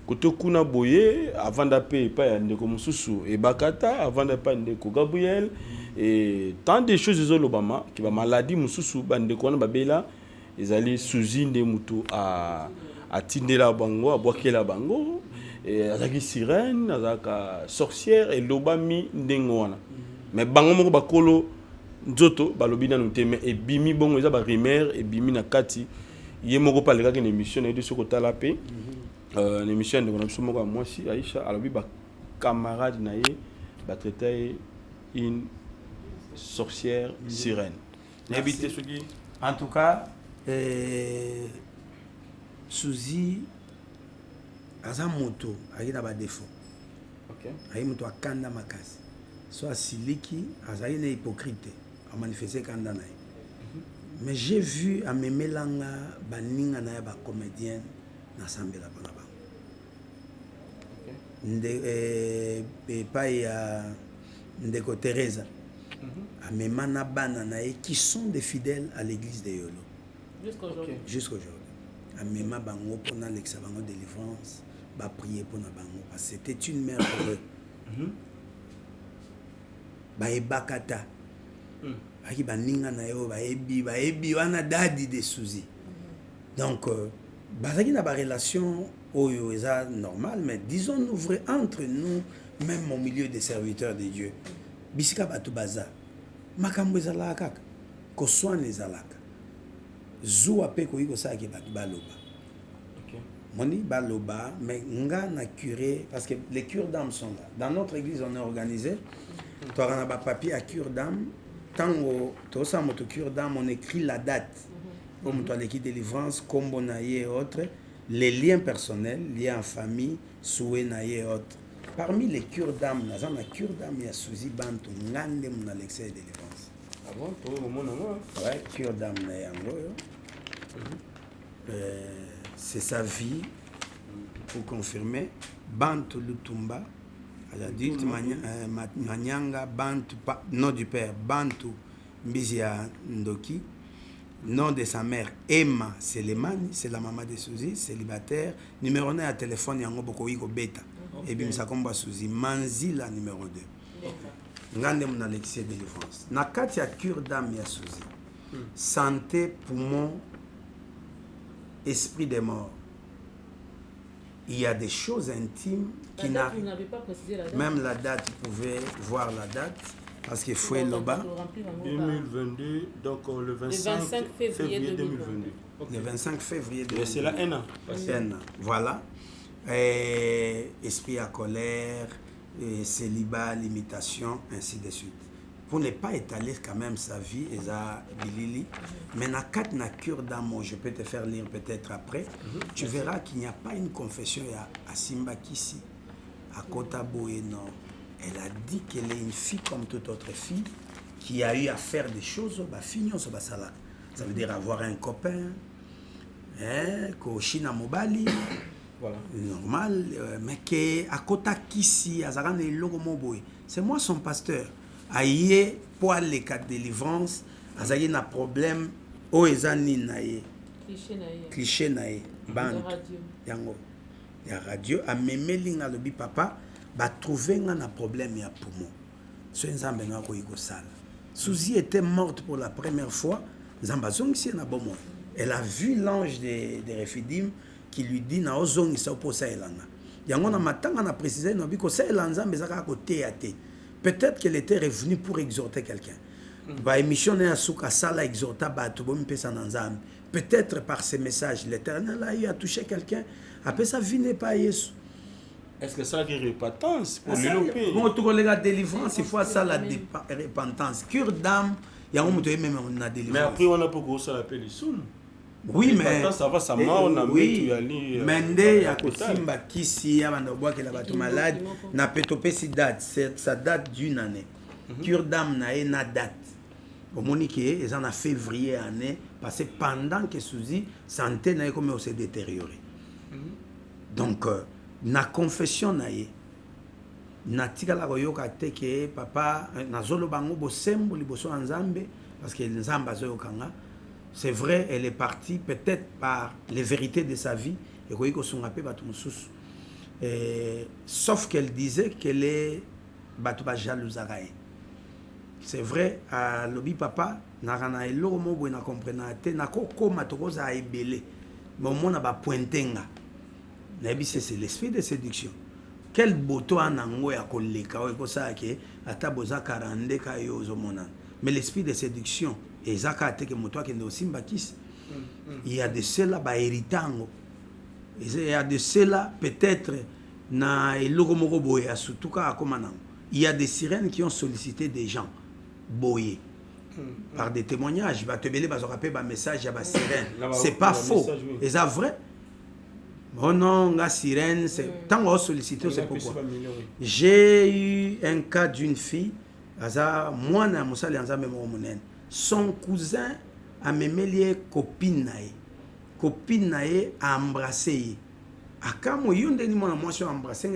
koto kuna boye avant d'appel pas ya ndeko mususu e bakata avant d'appel ndeko Gabriel et tant de choses dans l'Obama qui va maladie mususu bande ko na babela ezali Suzy nde mutu a tindela bango a boakela bango et azaki sirène azaka sorcière et lobami ndengo wana mais bango moko bakolo nzoto balobi na nteme et bimi bongo eza ba rumeur et bimi na kati ye moko paleka ke émission na de soko tala pe l'émission de mon moko moi si Aïcha alobi ba camarade na ye ba traiter une sorcière sirène. En tout cas, Suzy a un moto, il a un défaut. Il a un moto à Kanda Makasi. Soit Siliki, il a une hypocrite, à manifester Kanda. Mais j'ai vu à Memelanga, Baninga na ba comédienne, na Sambela Banaba. Pas Ndeko Teresa. Amemana Bananae qui sont des fidèles à l'église de Yolo. Jusqu'aujourd'hui. Amema Bango pour l'Alexa Bango délivrance, va prier pour Nabango parce que c'était une mère pour eux. Baebakata. Aki baninga na yo baebi wana dadi de Suzy. Donc bazaki na ba relation oyo eza normal mais disons-nous vrai entre nous même au milieu des serviteurs de Dieu. Bisika batu baza makambo ezalaka kaka koswana ezalaka zuwa pe koyi kosala ke batu baloba Moni baloba, mais nga na curé, parce que les cures d'âme sont là. Dans notre église, on est organisé. Tu as un papier à cure d'âme. Tant que tu as un cure d'âme, on écrit la date. Comme tu as l'équipe de délivrance, combo naïe et autres. Les liens personnels, liens en famille, souhait naïe et autres. Parmi les cures d'âme, il y a une cure d'âme, il y a Suzy Bantou, Ngande mon Alexei de délivrance. Ah bon, toi, au moment, ouais, cure d'âme, c'est sa vie, pour confirmer. Bantu Lutumba, à l'adulte, Manyanga, Bantu, nom du père, Bantu Mbizia Ndoki, nom de sa mère, Emma Selemani, c'est la maman de Suzy, célibataire, numéro 9 à téléphone, Yango Bokoiko Beta, et puis Msakomba Suzy, Manzila numéro 2. Ngande mon Alexis de délivrance. Nakati ya cure d'âme ya Suzy. Santé, poumon, esprit des morts. Il y a des choses intimes qui n'arrivent. Même la date, vous pouvez voir la date. Parce qu'il faut le bas. 2022, donc le 25 février 2022. Le 25 février 2022. C'est la N. Voilà. Esprit à colère, célibat, limitation, ainsi de suite. Pour ne pas étaler quand même sa vie, Bilili, mais na quatre na cure d'amour, je peux te faire lire peut-être après, tu verras qu'il n'y a pas une confession à Simba Kissi, à Kota Boeno. Elle a dit qu'elle est une fille comme toute autre fille, qui a eu à faire des choses, ça veut dire avoir un copain, qu'au China Mobali, voilà. Normal, mais qu'à Kota Kissi, c'est moi son pasteur. Aïe, pour les cas de délivrance, azaye na problème, o ezani nae. Cliché nae. Bande. Yango. Ya radio, a memeli nga lobi papa, ba trouver nga na problème ya poumon. So nzambe na ko yiko sala. Suzy était morte pour la première fois, nzamba zongisi na bomo. Elle a vu l'ange des Refidim qui lui dit na ozongi sa oposa elanga. Yango na matanga na préciser no biko sa elanzambe zaka ko teate. Peut-être qu'elle était revenue pour exhorter quelqu'un. Peut-être par ces messages, l'Éternel a eu à toucher quelqu'un. Après ça, vie n'est pas Jésus. Est-ce que ça a une repentance pour l'éloper? Bon, tout le monde délivrance, il faut ça la repentance. Cure d'âme, il y a un moment même on a délivrance. Mais après, on a pour ça l'appel de soul. Oui, mais ça va, ça m'a on a mis Mende ya kosimba kisi ya banda bois que la bateau malade na petopé si date, ça date d'une année. Cure d'âme na date. Au monique ils en a février année parce que pendant que Suzy santé na comme s'est détérioré. Donc na confession na tika la koyoka te que papa na zolo bango bosembo liboso nzambe parce que nzamba zo kanga. C'est vrai, elle est partie peut-être par les vérités de sa vie. Sauf qu'elle disait qu'elle est jalouse. C'est vrai, à l'obi papa, n'a elo mo bo na comprendre te na ko koma to za ebele. Mais au moins na ba pointenga. Na bi c'est l'esprit de séduction. Quel boto anango ya koleka ko sa ke ata boza 42 ka yo zo mona. Mais l'esprit de séduction et Zaka te que moto qui aussi mbakis. Il y a de cela ba héritango. Il y a de cela peut-être na eloko moko boye surtout ka komana. Il y a des sirènes qui ont sollicité des gens boye. Par des témoignages, ba te belé ba rappeler ba message ya ba sirène. C'est pas faux. Et ça vrai. Oh non, la sirène, c'est tant qu'on sollicité, c'est pourquoi. J'ai eu un cas d'une fille, moi, son cousin a même copine copine a embrassé. A quand moi je embrassé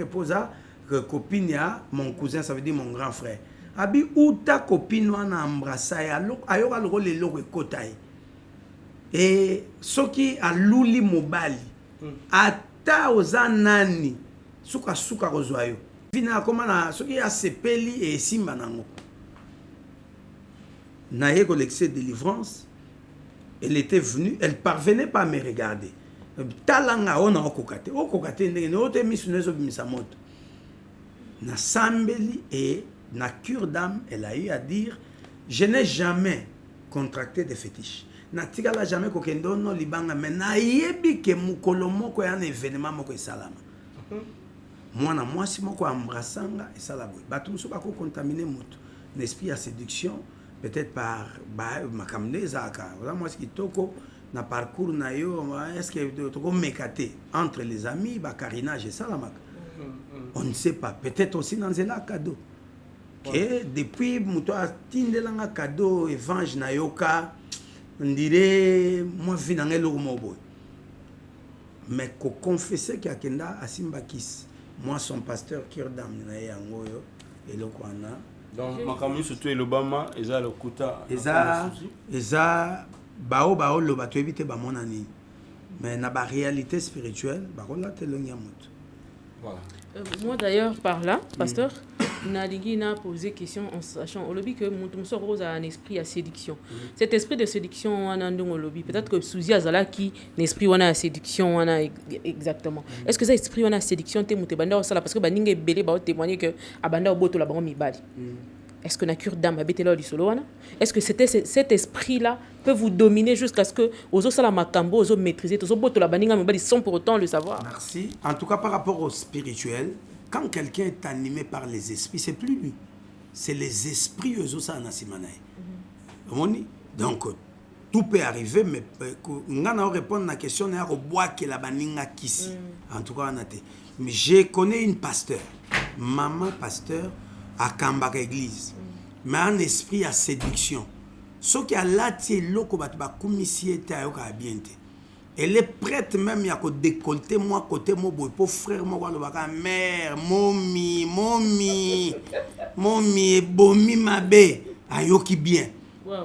copine ya mon cousin, ça veut dire mon grand frère. Abi ou ta copine a embrassé ayoka le rôle le kotai. Et ce qui a luli mobali ata oza nani suka kozwa yo vina komana soki a sepeli et simba nango na yeko l'excès de délivrance. Elle était venue, elle parvenait pas à me regarder. Talanga ona okokate ndenge ote misunezo bimisa moto na sambeli et na cure d'âme. Elle a eu à dire je n'ai jamais contracté de fétiche. natikala jamais kokendo no libanga mais nayebi ke mukolo moko ya un événement moko esalama mwana mwasi moko ambrasanga esala boye bato mosusu bakocontamine moto un esprit à séduction peut-être par makambo nde ezalaka oza mwasi kitoko na parcours na yo est-ce que tokomeka te entre les amis bakarinage esalamaka on ne sait pas peut-être aussi na nzela cadeau que depuis moto atindelanga cadeau evange na yoka ndire moi vi na ngai eloko moko boye mais koconfesse ke akenda asimbakisi moi son pasteur cœur d'âme na ye yango oyo eloko wana donc makambo surtout elobama eza lokuta eza baoloba toyebi te bamona nini mais na baréalité spirituelle bakolatela moto. Voilà. Moi d'ailleurs par là, pasteur, Nalingi n'a posé question en sachant au lobby que mon rose a un esprit à séduction. Cet esprit de séduction on a au lobby. Peut-être que Souzi Azala qui un esprit on a séduction on a exactement. Est-ce que ça esprit on a séduction te mute banda osala parce que baninga belé ba témoigner que abanda oboto la bango mibali. Est-ce que la cure d'âme habite là du solo est-ce que cet esprit-là peut vous dominer jusqu'à ce que aux autres la macambo, aux autres maîtriser, aux autres la baninga mibali sans pour autant le savoir? Merci. En tout cas par rapport au spirituel, quand quelqu'un est animé par les esprits, c'est plus lui. C'est les esprits aux autres à nasimanaï. Donc tout peut arriver, mais on va répondre à la question au bois que la baninga kisi. En tout cas, mais je connais une pasteur, maman pasteur à Kambaka église, mais un esprit à séduction. Ce qui a lati loko batba commissie ta yoka bien. Elle est prête même à décolleter moi côté mon boy pour frère moi le baka mère momi bomi mabe ayoki bien.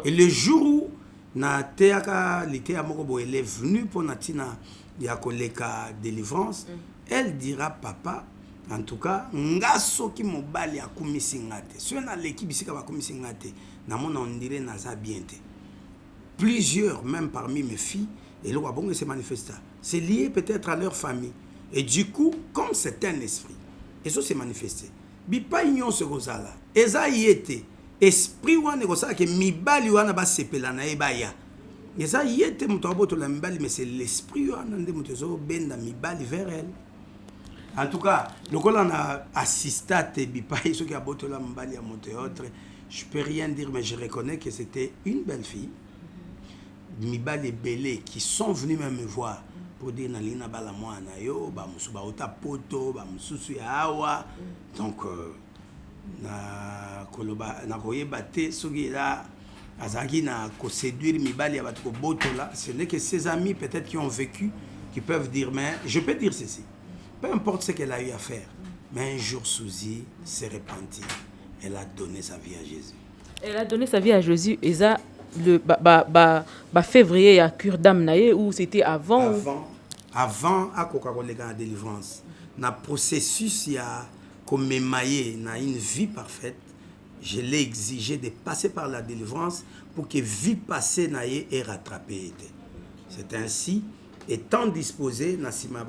Et le jour où na teaka l'été à moko boy elle est venue pour natina ya koleka délivrance, elle dira papa en tout cas ngaso ki mobali akumisi ngate so na l'équipe bisika bakumisi ngate na mona on dirait naza bien te plusieurs même parmi mes filles et le wabongo se manifesta c'est lié peut-être à leur famille et du coup comme c'est un esprit et ça s'est manifesté bipa union se gozala eza yete esprit wana gozala ke mibali wana ba sepela na ebaya eza yete muto aboto la mibali mais c'est l'esprit wana nde muto zo benda mibali vers elle. En tout cas, le on a assisté à Bipaï, ceux qui a botté la mbali à monter autre. Je peux rien dire, mais je reconnais que c'était une belle fille. Mibali et Belé qui sont venus même me voir pour dire Nalina Balamwa Nayo, Bamusuba Ota Poto, Bamususu Awa. Donc, na koye bate, ceux qui là, Azaki na ko séduire Mibali à Batko Boto là. Ce n'est que ses amis peut-être qui ont vécu, qui peuvent dire, mais je peux dire ceci. Peu importe ce qu'elle a eu à faire, mais un jour Souzi s'est repentie. Elle a donné sa vie à Jésus. Elle a donné sa vie à Jésus. Et ça, le février, il y a cure d'âme ou c'était avant? Avant, à Coca-Cola la délivrance. Dans le processus, il y a comme émaillé dans une vie parfaite. Je l'ai exigé de passer par la délivrance pour que vie passée n'aille et rattrapée. C'est ainsi, étant disposé, Nassima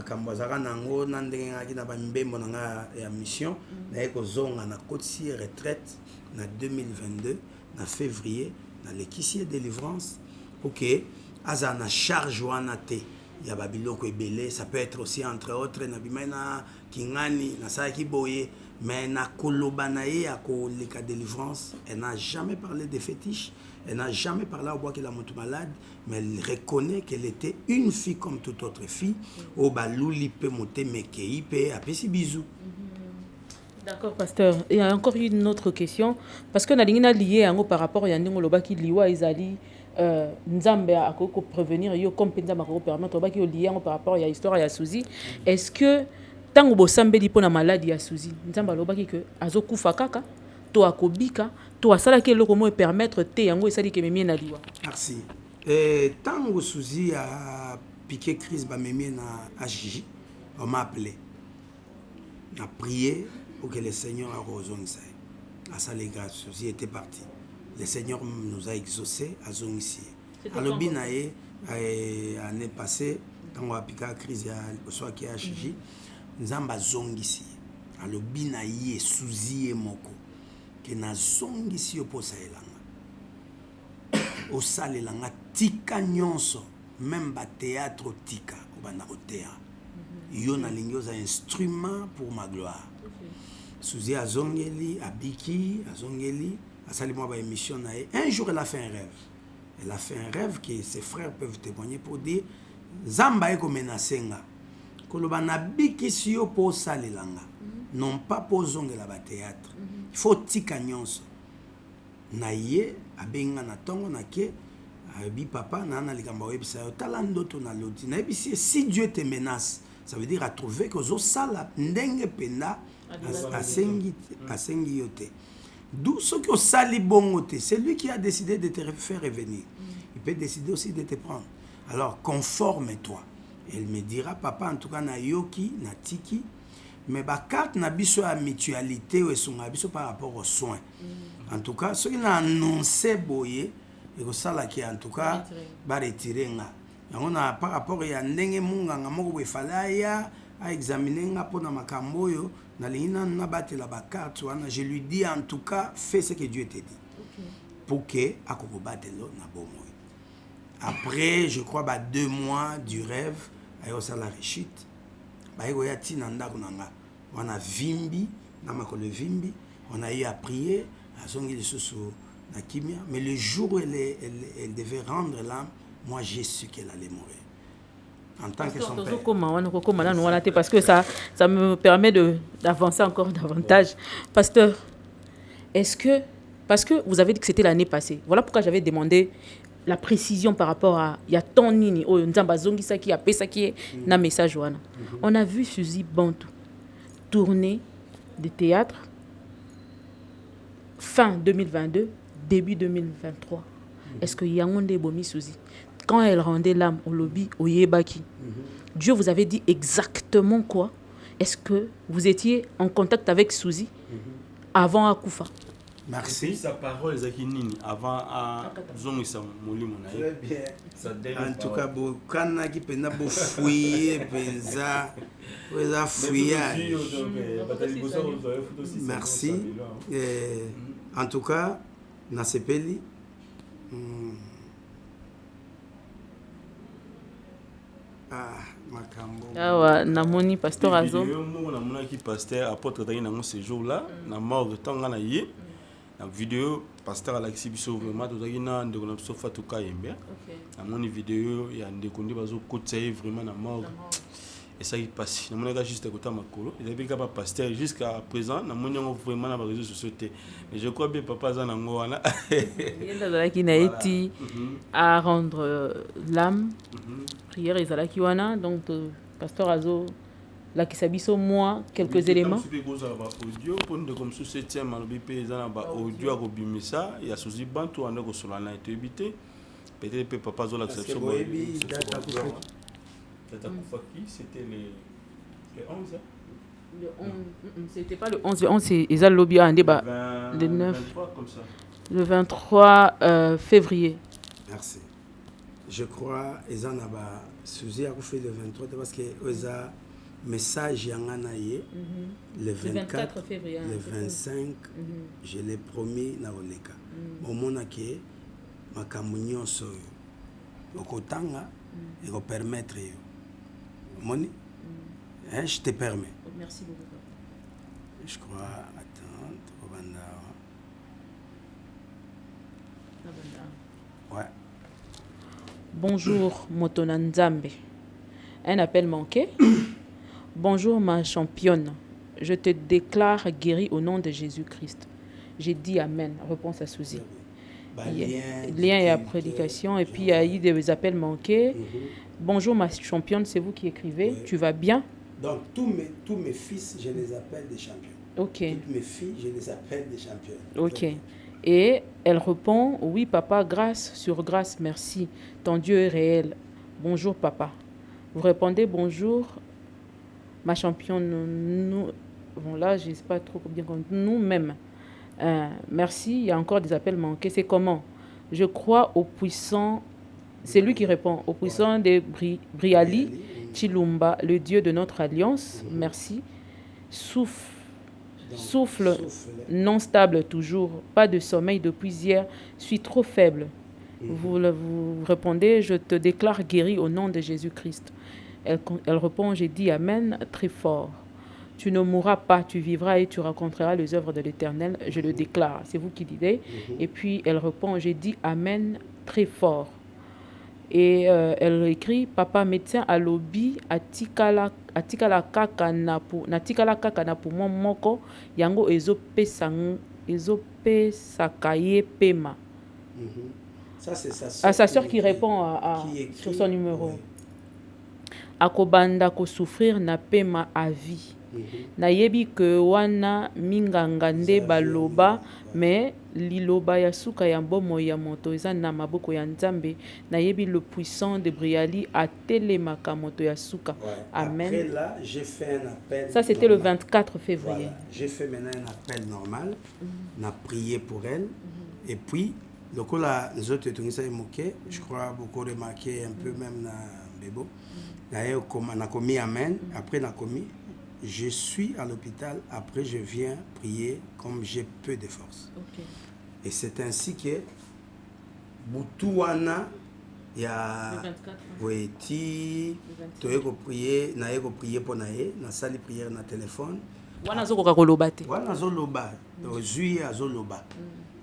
kambazaka nango nandenga ki na bambembo nanga ya mission na eko zonga na côte retraite na 2022 na février na l'équipier délivrance OK aza na charge wana te ya babiloko ebele ça peut être aussi entre autres na bimena kingani na saki boye mais na koloba na ye ya koleka délivrance elle n'a jamais parlé de fétiche. Elle n'a jamais parlé au bois qu'elle a monté malade, mais elle reconnaît qu'elle était une fille comme toute autre fille. Au balouli peut monter mekei peut appeler bisous. D'accord, pasteur. Il y a encore une autre question parce que na lié par rapport à ndingo loba ki liwa izali nzambe akoko prévenir yo comme penza makoko permettre ba ki lié par rapport à histoire ya Souzi. Est-ce que tango bosambeli pona maladie ya Souzi nzamba loba ki que azokufa kaka to akobika to asala ke loko mo permettre te yango esali ke memie na liwa. Merci. Tango Souzi a piqué crise ba memie na HJ, on m'a appelé. On a prié pour que le Seigneur arrose ça. À ça les gars, Souzi était parti. Le Seigneur nous a exaucé à Zongisie. Alors binaye année passée quand on a piqué crise ya soit qui HJ, nzamba Zongisie. Alors binaye Souzi et moko que na Zongisie oposa elanga. au salelanga tika nyonso même ba théâtre tika obanda ko théâtre yo na lingi oza instrument pour ma gloire. Suzy azongeli abiki azongeli asali moi ba émission na ye. Un jour elle a fait un rêve. Elle a fait un rêve que ses frères peuvent témoigner pour dire Zamba eko menacenga koloba na biki si yo po salelanga non pas pour zongela ba théâtre. Il faut tika nyonso na ye abenga na tongo na ke abi papa na na likambo webisa yo talando to na loti na bisi si Dieu te menace ça veut dire à trouver que zo sala ndenge penda asengi yote d'où ce que sali bongote c'est lui qui a décidé de te faire revenir. Il peut décider aussi de te prendre. Alors conforme-toi. Elle me dira papa en tout cas na yoki na tiki mais ba carte na biso à mutualité ou son biso par rapport aux soins. En tout cas, ce qui n'a annoncé boye et que ça là qui en tout cas va retirer nga. On a par rapport à ndenge munga nga moko falaya à examiner nga pona makambo yo na lina na batela ba carte wana je lui dis en tout cas fais ce que Dieu te dit. Pour que akoko batelo na bomo. Après je crois 2 mois du rêve ayo ça la réussite. Ba ego ya tina ndako nanga. On a vimbi na makolo vimbi, on a eu à prier. Mais le jour où elle devait rendre l'âme, moi j'ai su qu'elle allait mourir. En tant que son père. Parce que ça me permet d'avancer encore davantage. Pasteur, est-ce que, parce que vous avez dit que c'était l'année passée, voilà pourquoi j'avais demandé la précision par rapport à il y a ton nini oh nzambazongi ça qui a pesa qui est na message wana. On a vu Suzy Bantou tourner de théâtre fin 2022, début 2023. Est-ce que Yangonde Bomi Suzy, quand elle rendait l'âme au lobby, au Yebaki, Dieu vous avait dit exactement quoi? Est-ce que vous étiez en contact avec Suzy avant Akoufa? Merci. Sa parole, Zakinini, avant à Zongisa Molimonaï. Très bien. En tout cas, quand on a qui peut fouiller, penza, fouillage. Merci. En tout cas, Nasepeli. Ah, namoni pasteur Azo. Namoni pasteur apôtre Taï dans ce jour-là, na mort tanga na yé. La vidéo pasteur Alexis biso vraiment tozaki na ndeko na biso Fatou Kayembe. Namoni vidéo ya ndeko ndi bazo kotaye vraiment na mort. Et ça il passe. Namoni ka juste écouter makolo. Il avait pas pasteur jusqu'à présent namoni vraiment na réseaux sociaux. Mais je crois bien papa za nango wana. Yenda na eti à rendre l'âme. Prière ezalaki wana donc pasteur Azo la qui s'habille moi quelques éléments audio pour nous comme sous 7e malobé za na audio ko bimisa ya Suzy Bantou anda ko solana été habité peut-être papa zo la exception data c'était le 11 le 11 c'était pas le 11 le 11 c'est Ezal Lobby en débat le 9 23 comme ça le 23 février. Merci. Je crois Ezan aba Suzy a fait le 23 parce que Eza message yanganaye le 24 février le 25 je l'ai promis na oleka omona ke makambo nyonso okotanga et ko permettre yo moni je te permets. Merci beaucoup. Je crois attends Obanda. Ouais. Bonjour Motona Nzambe. Un appel manqué. Bonjour ma championne. Je te déclare guérie au nom de Jésus-Christ. J'ai dit Amen. Réponse à Suzy. Lien et à prédication. Et puis il y a eu des appels manqués. Bonjour ma championne, c'est vous qui écrivez. Oui. Tu vas bien? Donc tous mes fils, je les appelle des champions. Ok. Toutes mes filles, je les appelle des championnes. Ok. Et elle répond, oui papa, grâce sur grâce, merci. Ton Dieu est réel. Bonjour papa. Vous répondez bonjour ma championne. Nous, bon là, je ne sais pas trop bien nous-mêmes. Merci, il y a encore des appels manqués. C'est comment? Je crois au puissant, c'est lui qui répond, au puissant de Briali Chilumba, le Dieu de notre alliance. Merci. Souffle non stable toujours, pas de sommeil depuis hier, suis trop faible. Vous répondez, je te déclare guéri au nom de Jésus-Christ. Elle répond, j'ai dit Amen très fort. Tu ne mourras pas, tu vivras et tu raconteras les œuvres de l'Éternel, je le déclare. C'est vous qui dites. Et puis elle répond, j'ai dit Amen très fort. Et elle écrit, papa médecin à lobby, atikala kaka na pour mon moko, yango sakaye pema. Ça, c'est sa soeur qui répond sur son numéro. Akobanda ko souffrir na pema à vie. Nayebi que wana minganga nde baloba mais liloba ya suka ya mbomo ya moto eza na maboko ya Nzambe. Nayebi le puissant de Briali a télémaka moto ya suka. Amen. Après là, j'ai fait un appel. Ça c'était le 24 février. Voilà. J'ai fait maintenant un appel normal. On a prié pour elle. Et puis le coup là, les autres je crois beaucoup remarqué un peu même na Bebo. D'ailleurs, on a commis Amen. Après on a commis. Je suis à l'hôpital, après je viens prier comme j'ai peu de force. Okay. Et c'est ainsi que Boutouana, il y a oui, tu as prié, na eko prier pour naé, na sali prière na téléphone. Wana zokoka kolobate. Wana zoloba, ozui azoloba.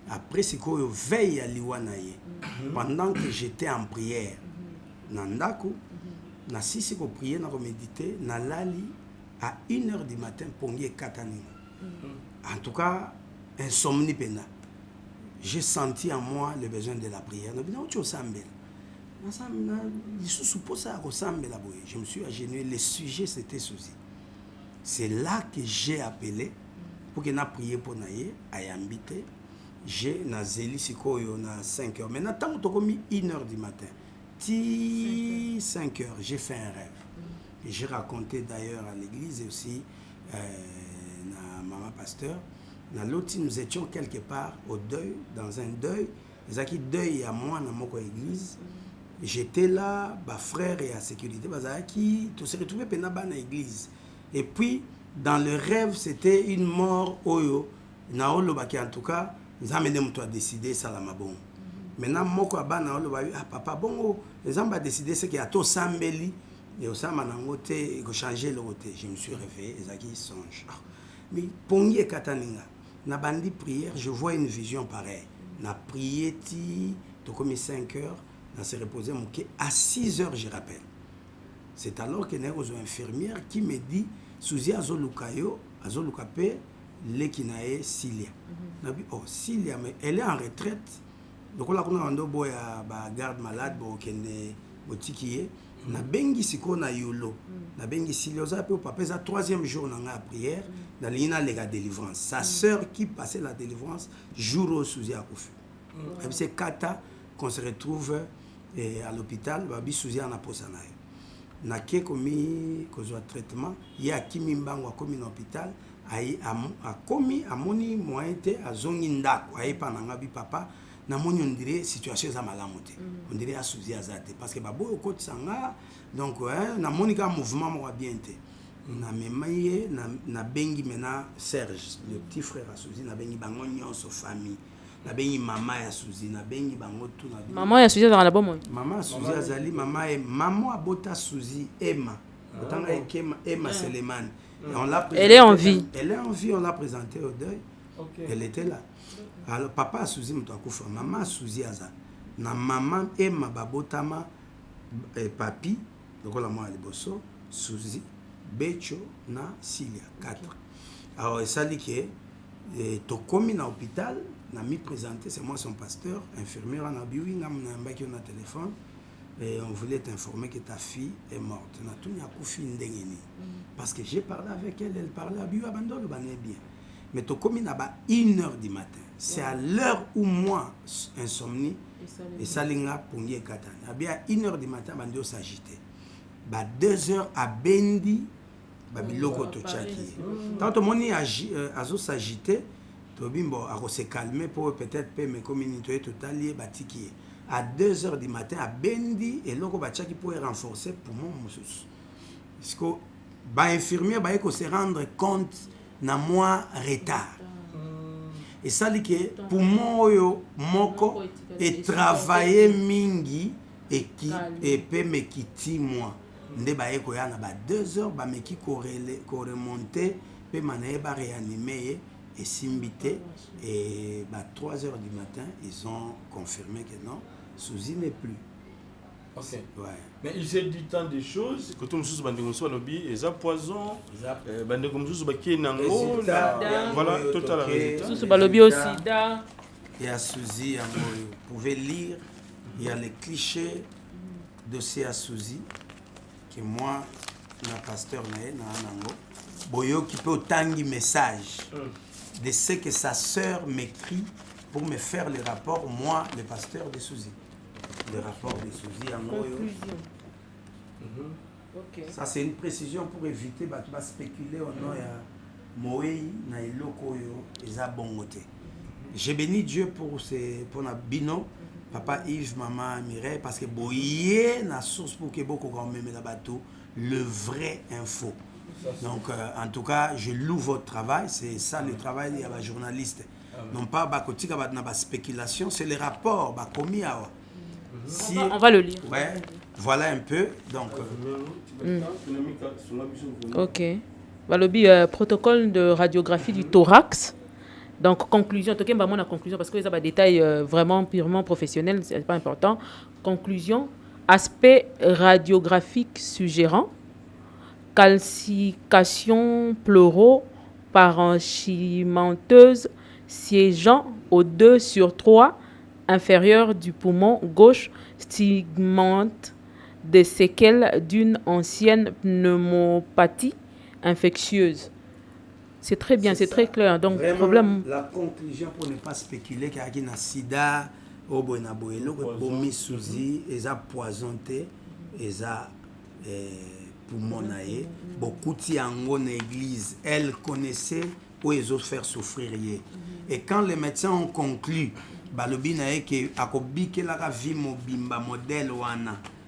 Après c'est qu'on veille à liwanaye. Pendant que j'étais en prière, nandako, na sisi ko prier na ko méditer, na lali à 1h du matin, Pongier Katanina. En tout cas, insomnie pena. J'ai senti en moi le besoin de la prière. Je me suis agenouillé, le sujet c'était ceci. C'est là que j'ai appelé pour que na prié pour naïe, à Yambité. J'ai na zeli sikoyo na 5h. Maintenant, tant que mis 1h du matin, 5h, j'ai fait un rêve. Et j'ai raconté d'ailleurs à l'église et aussi na maman pasteur. Dans l'autre, nous étions quelque part au deuil, dans un deuil. Les acquis deuil à moi dans mon église. J'étais là, ma frère et à sécurité, qui tout se retrouvait dans l'église. Et puis, dans le rêve, c'était une mort oyo. Naolo baki en tout cas, nous amenons à décider ça la mabon. Maintenant, moko aba naolo ba papa bon, les gens va décider ce qui a tout sambeli. Et au sein de il faut changer le côté. Je me suis réveillé, Ezaki songe. Mais Pongier Kataninga, na bandi prière, je vois une vision pareille. Na prié ti, to comme 5 heures, na se reposer à 6 heures, je rappelle. C'est alors que nous avons une infirmière qui me dit, Souzi Azolukayo, Azolukape, Lekinae Silia. Na bi oh Silia, mais elle est en retraite. Donc là on a un dobo ya garde malade, bo kende botikiye. Na bengi siko na yolo na bengi silioza pe papa za 3e jour na nga prière na lina lega délivrance sa sœur qui passait la délivrance jour au souzi a kufu et c'est kata qu'on se retrouve à l'hôpital babi souzi na posana na ke komi kozwa traitement ya kimi mbango komi na hôpital ai a komi amoni moite azongi ndako ai pa na ngabi papa na moni on dirait situation za malamu te on dirait asouzi azate parce que babo au côté sanga donc na moni ka mouvement mo bien te na memaye na bengi mena Serge le petit frère asouzi na bengi bango nyonso famille na bengi mama ya asouzi na bengi bango tout na maman ya asouzi dans la bonne maman asouzi azali maman abota asouzi Emma otanga Emma Seleman elle est en vie on l'a présentée au deuil. Elle était là. Alors papa Souzi mutakufa, maman Souzi aza. Na maman Emma babotama papi, donc la moi liboso, Souzi, Becho na Silia 4. Alors ça dit que to komi na hôpital, na mi présenté, c'est moi son pasteur, infirmière na biwi na mbaki na téléphone et on voulait t'informer que ta fille est morte. Na tout nya kufi ndengeni. Parce que j'ai parlé avec elle, elle parlait à biwi abandon le bané bien. Mais to komi na ba 1h du matin. C'est à l'heure où moi, insomnie, et salinga pongier katana. À bien 1h du matin, bandi s'agiter. Ba 2h à bendi, ba biloko to chaki. Tant que moni azo s'agiter, to bimbo a se calmer pour peut-être payer mes communautés totalier batiki. À 2h du matin à bendi et loko ba chaki pour renforcer pour mon musus. Parce que ba infirmier ba se rendre compte na moi retard. et ça dit que pour moi moko et travailler mingi et qui et peut me quitter moi nde ba eko ya na ba 2 heures ba me qui remonter pe manaye ba réanimer et simbité et bah 3 heures du matin ils ont confirmé que non Suzy n'est plus. Ok. Ouais. Mais il s'est dit tant de choses que tout le monde bande comme ça lobby et ça poison bande comme ça qui nango voilà total résultat. Sous ba lobby aussi da. Il y a Suzy vous pouvez lire il y a les clichés de ces Suzy que moi na pasteur na nango boyo qui peut autant message de ce que sa sœur m'écrit pour me faire le rapport, moi, le pasteur de Suzy. Le rapport de Suzy en conclusion. Ça, c'est une précision pour éviter de spéculer au nom de Moïse, Naïloko, et Zabongote. J'ai béni Dieu pour notre bino, papa Yves, maman Mireille, parce que boyé na source pour que beaucoup quand même la bateau, le vrai info. Donc, en tout cas, je loue votre travail. C'est ça le travail des journalistes. Non pas la spéculation, c'est les rapports commis à si, on va le lire. Ouais, voilà un peu. Donc, ok. Balobi, protocole de radiographie du thorax. Donc, conclusion. En tout cas, la conclusion, parce que ça va détails vraiment purement professionnels, c'est pas important. Conclusion. Aspect radiographique suggérant. Calcification pleuro-parenchymenteuse siégeant au 2 sur 3 inférieur du poumon gauche, stigmate des séquelles d'une ancienne pneumopathie infectieuse. C'est très bien, c'est très clair. Donc, vraiment, problème. la conclusion pour ne pas spéculer qu'il y a un sida, au Bonaboelo, Bomi Suzy, ils ont poisonné, ils ont poumon. Beaucoup de l'église, elle connaissait où ils ont fait souffrir. Et quand les médecins ont conclu,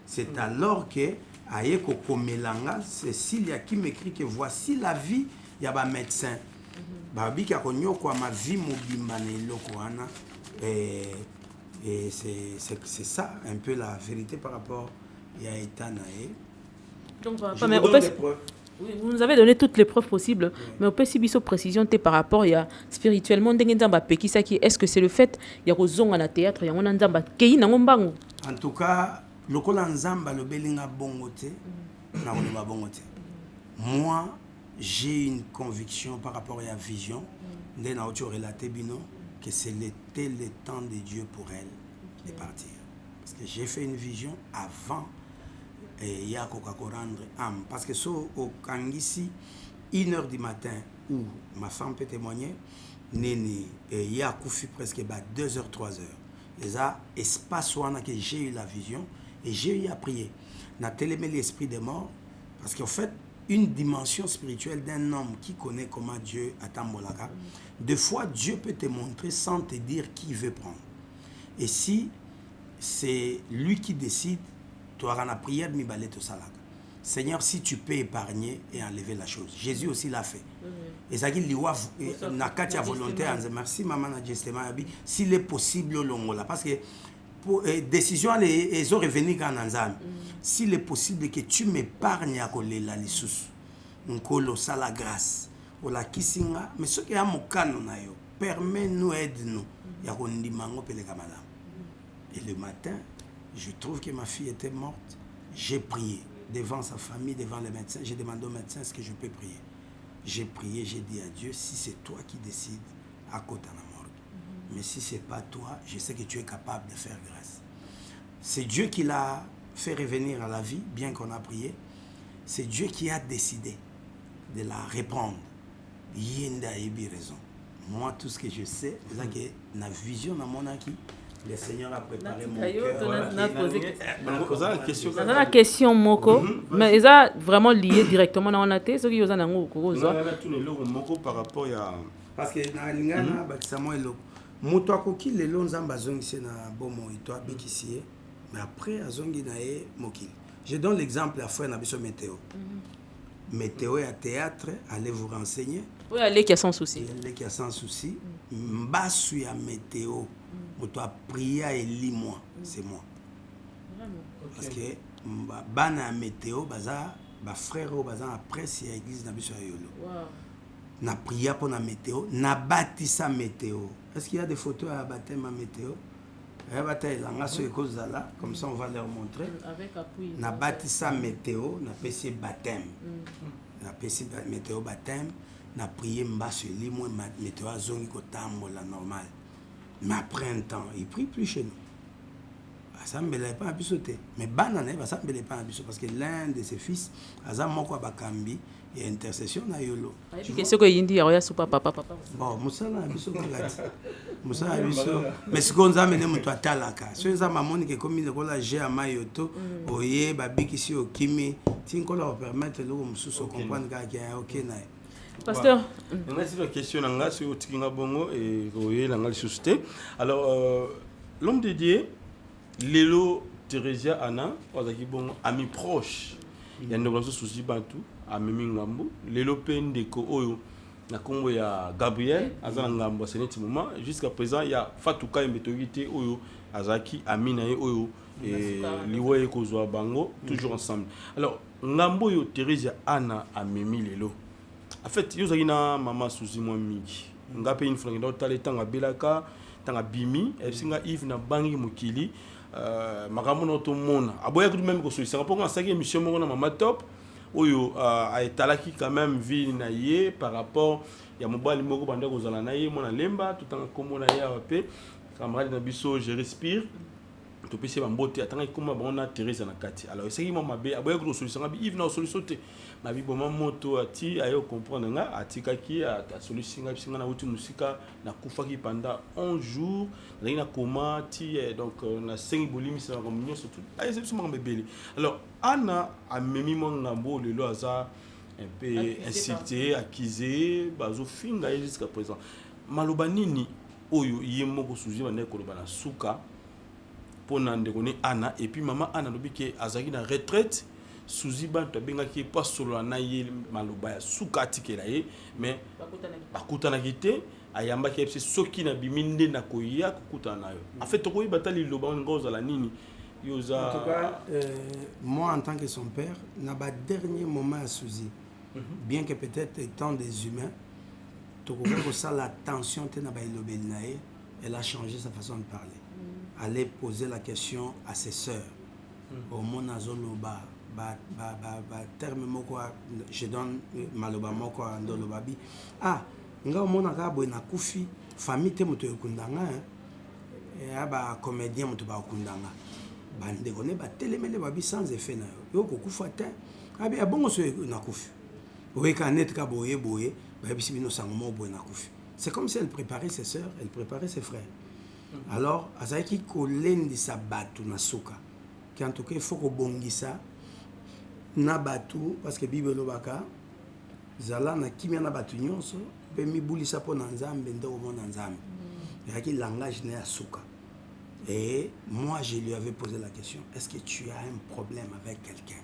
c'est alors que Ayeko Komelanga, Cécilia qui m'écrit que voici la vie, il y a un médecin. Babi qui a connu ma vie mobimba et c'est ça un peu la vérité par rapport à Etanae. Donc, vous nous avez donné toutes les preuves possibles, mais on peut aussi bien précision par rapport à spirituellement est-ce que c'est le fait il y a rozonga na théâtre il y a un nzamba kei na ngombango. En tout cas lokola nzamba lo belinga bongote na ngomba bongote. Moi j'ai une conviction par rapport à la vision de na autre relaté bino que c'était le temps de Dieu pour elle de partir parce que j'ai fait une vision avant et il y a qu'à rendre âme parce que so au Kangisi 1h du matin où ma femme peut témoigner neni il y a koufi presque 2h 3h et ça espace où que j'ai eu la vision et j'ai eu à prier na télémé l'esprit des morts parce qu'en fait une dimension spirituelle d'un homme qui connaît comment Dieu attend Molaka des fois Dieu peut te montrer sans te dire qui veut prendre et si c'est lui qui décide tu auras la prière de Mibalé Salak. Seigneur, si tu peux épargner et enlever la chose. Jésus aussi l'a fait. Et ça dit, Nakatia volonté, merci maman Nadjestema, s'il est possible, longola. Parce que pour décision, ils ont revenu quand Nanzam. S'il est possible que tu m'épargnes à coller la lissous, on colle ça la grâce, ou la kissinga, mais ce qui est à mon canon, permets-nous, aide-nous. Il y a un dimanche, et le matin, je trouve que ma fille était morte. J'ai prié devant sa famille, devant les médecins. J'ai demandé au médecin est-ce que je peux prier. J'ai prié, j'ai dit à Dieu, si c'est toi qui décides, à côté de la morgue. Mais si ce n'est pas toi, je sais que tu es capable de faire grâce. C'est Dieu qui l'a fait revenir à la vie, bien qu'on a prié. C'est Dieu qui a décidé de la reprendre. Yenda a raison. Moi, tout ce que je sais, c'est que la vision dans mon acquis, le Seigneur a préparé mon cœur. La question moko, mais ils ont vraiment lié directement dans la tête, ce qui est par rapport à parce que na lingana bakisamo elo moto akoki lelo nzamba zongisi na bomo ito abikisie mais après azongi na e mokili. Je donne l'exemple à frère na biso météo. météo et théâtre, allez vous renseigner. Oui, allez qui a sans souci. Allez qui a sans souci. Mbasu ya météo. Tu as prié et lis moi, c'est moi. Parce que bana météo baza ba frère baza après si église na biso yolo. Na prié pour la météo, na bâtissa météo. Est-ce qu'il y a des photos à baptême à météo? Comme ça on va leur montrer. Avec appui. Na bâtissa météo, na PC baptême. Na PC météo baptême, na prié mbasu li moi météo azongi ko tambola normal. Mais après un temps, il prie plus chez nous. Ça ne me pas à sauter. Mais banane, ça ne me pas à parce que l'un de ses fils, Azam Moko Bakambi, il y a intercession à Yolo. Qu'est-ce que il dit à papa papa. Bon, Moussa n'a pas Moussa a mais ce qu'on a amené mon toit talaka. Ce que maman qui comme il a j'ai à Mayoto, oye, babi qui si au kimi, tiens qu'on leur permettre de nous comprendre qu'il y a ok na. Pasteur, on a cette question là sur Tikinga Bongo et oye la société. Alors l'homme de Dieu Lelo Teresia Anna, bon ami proche. Il y a une souci bantu, ami Ngambo. Lelo Pendeko Oyo, na Congo ya Gabriel, Azan Ngambo, c'est un moment. Jusqu'à présent, il y a Fatouka et Métorité Oyo, Azaki, Amina et Oyo, et Liwe Kozwa Bango, toujours ensemble. Alors, Ngambo yo Teresia Anna a Mimi Lelo. En fait, yo zagina maman souci moi miki. Ngape une fois dans le temps à Belaka, temps à Bimi, et singa Yves na Bangi Mukili. Makambo na to mona aboya kutu même ko solution pour ça que émission mona mama top oyo a etalaki quand même vie na ye par rapport ya mobali moko banda ko zala na ye mona lemba tout en komona ya pe camarade na biso je respire to pese ba mbote atanga ikoma bona Teresa na kati alors c'est qui mama be aboya kutu solution abi Yves na solution te na bi bon moto ati ayo comprendre nga atika ki a solution nga bisinga na uti musika na kufaki pendant 11 jours na koma ti donc na 5 bolimi c'est comme nous surtout ay c'est vraiment bébé alors Anna a memi mon ngambo le loza un peu incité accusé bazo finga jusqu'à présent maloba nini oyo yemo ko suji ba ndeko ba na suka pona ndekoni Anna et puis maman Anna lobi ke azaki na retraite Suzy Bantu benga ki pas solo na ye maloba ya suka tikela ye mais bakutana kité ayamba ki epse soki na biminde na koya kukutana yo en fait tokoyi batali loba ngoza la nini yoza. En tout cas moi en tant que son père na ba dernier moment à Suzy bien que peut-être étant des humains tokoyi ko ça la tension te na ba ilobeli na ye elle a changé sa façon de parler. Aller poser la question à ses sœurs au monazoloba terme moko je donne maloba moko ndo lobabi nga mona ka boy na kufi famille te moto yokundanga aba comédien moto ba kundanga bande kone ba telemele babi sans effet na yo ko kufa te abi abongo so na kufi oye ka net ka boye ba bisi bino sango mo boy na kufi c'est comme si elle préparait ses sœurs elle préparait ses frères alors azaki kolendi sa batu na suka qui en tout cas il faut ko bongisa na batu parce que Bible lobaka zala na kimia na batu nyonso pe mibulisa po na nzambe ndo mo na nzambe yaki langage na suka et moi je lui avais posé la question est-ce que tu as un problème avec quelqu'un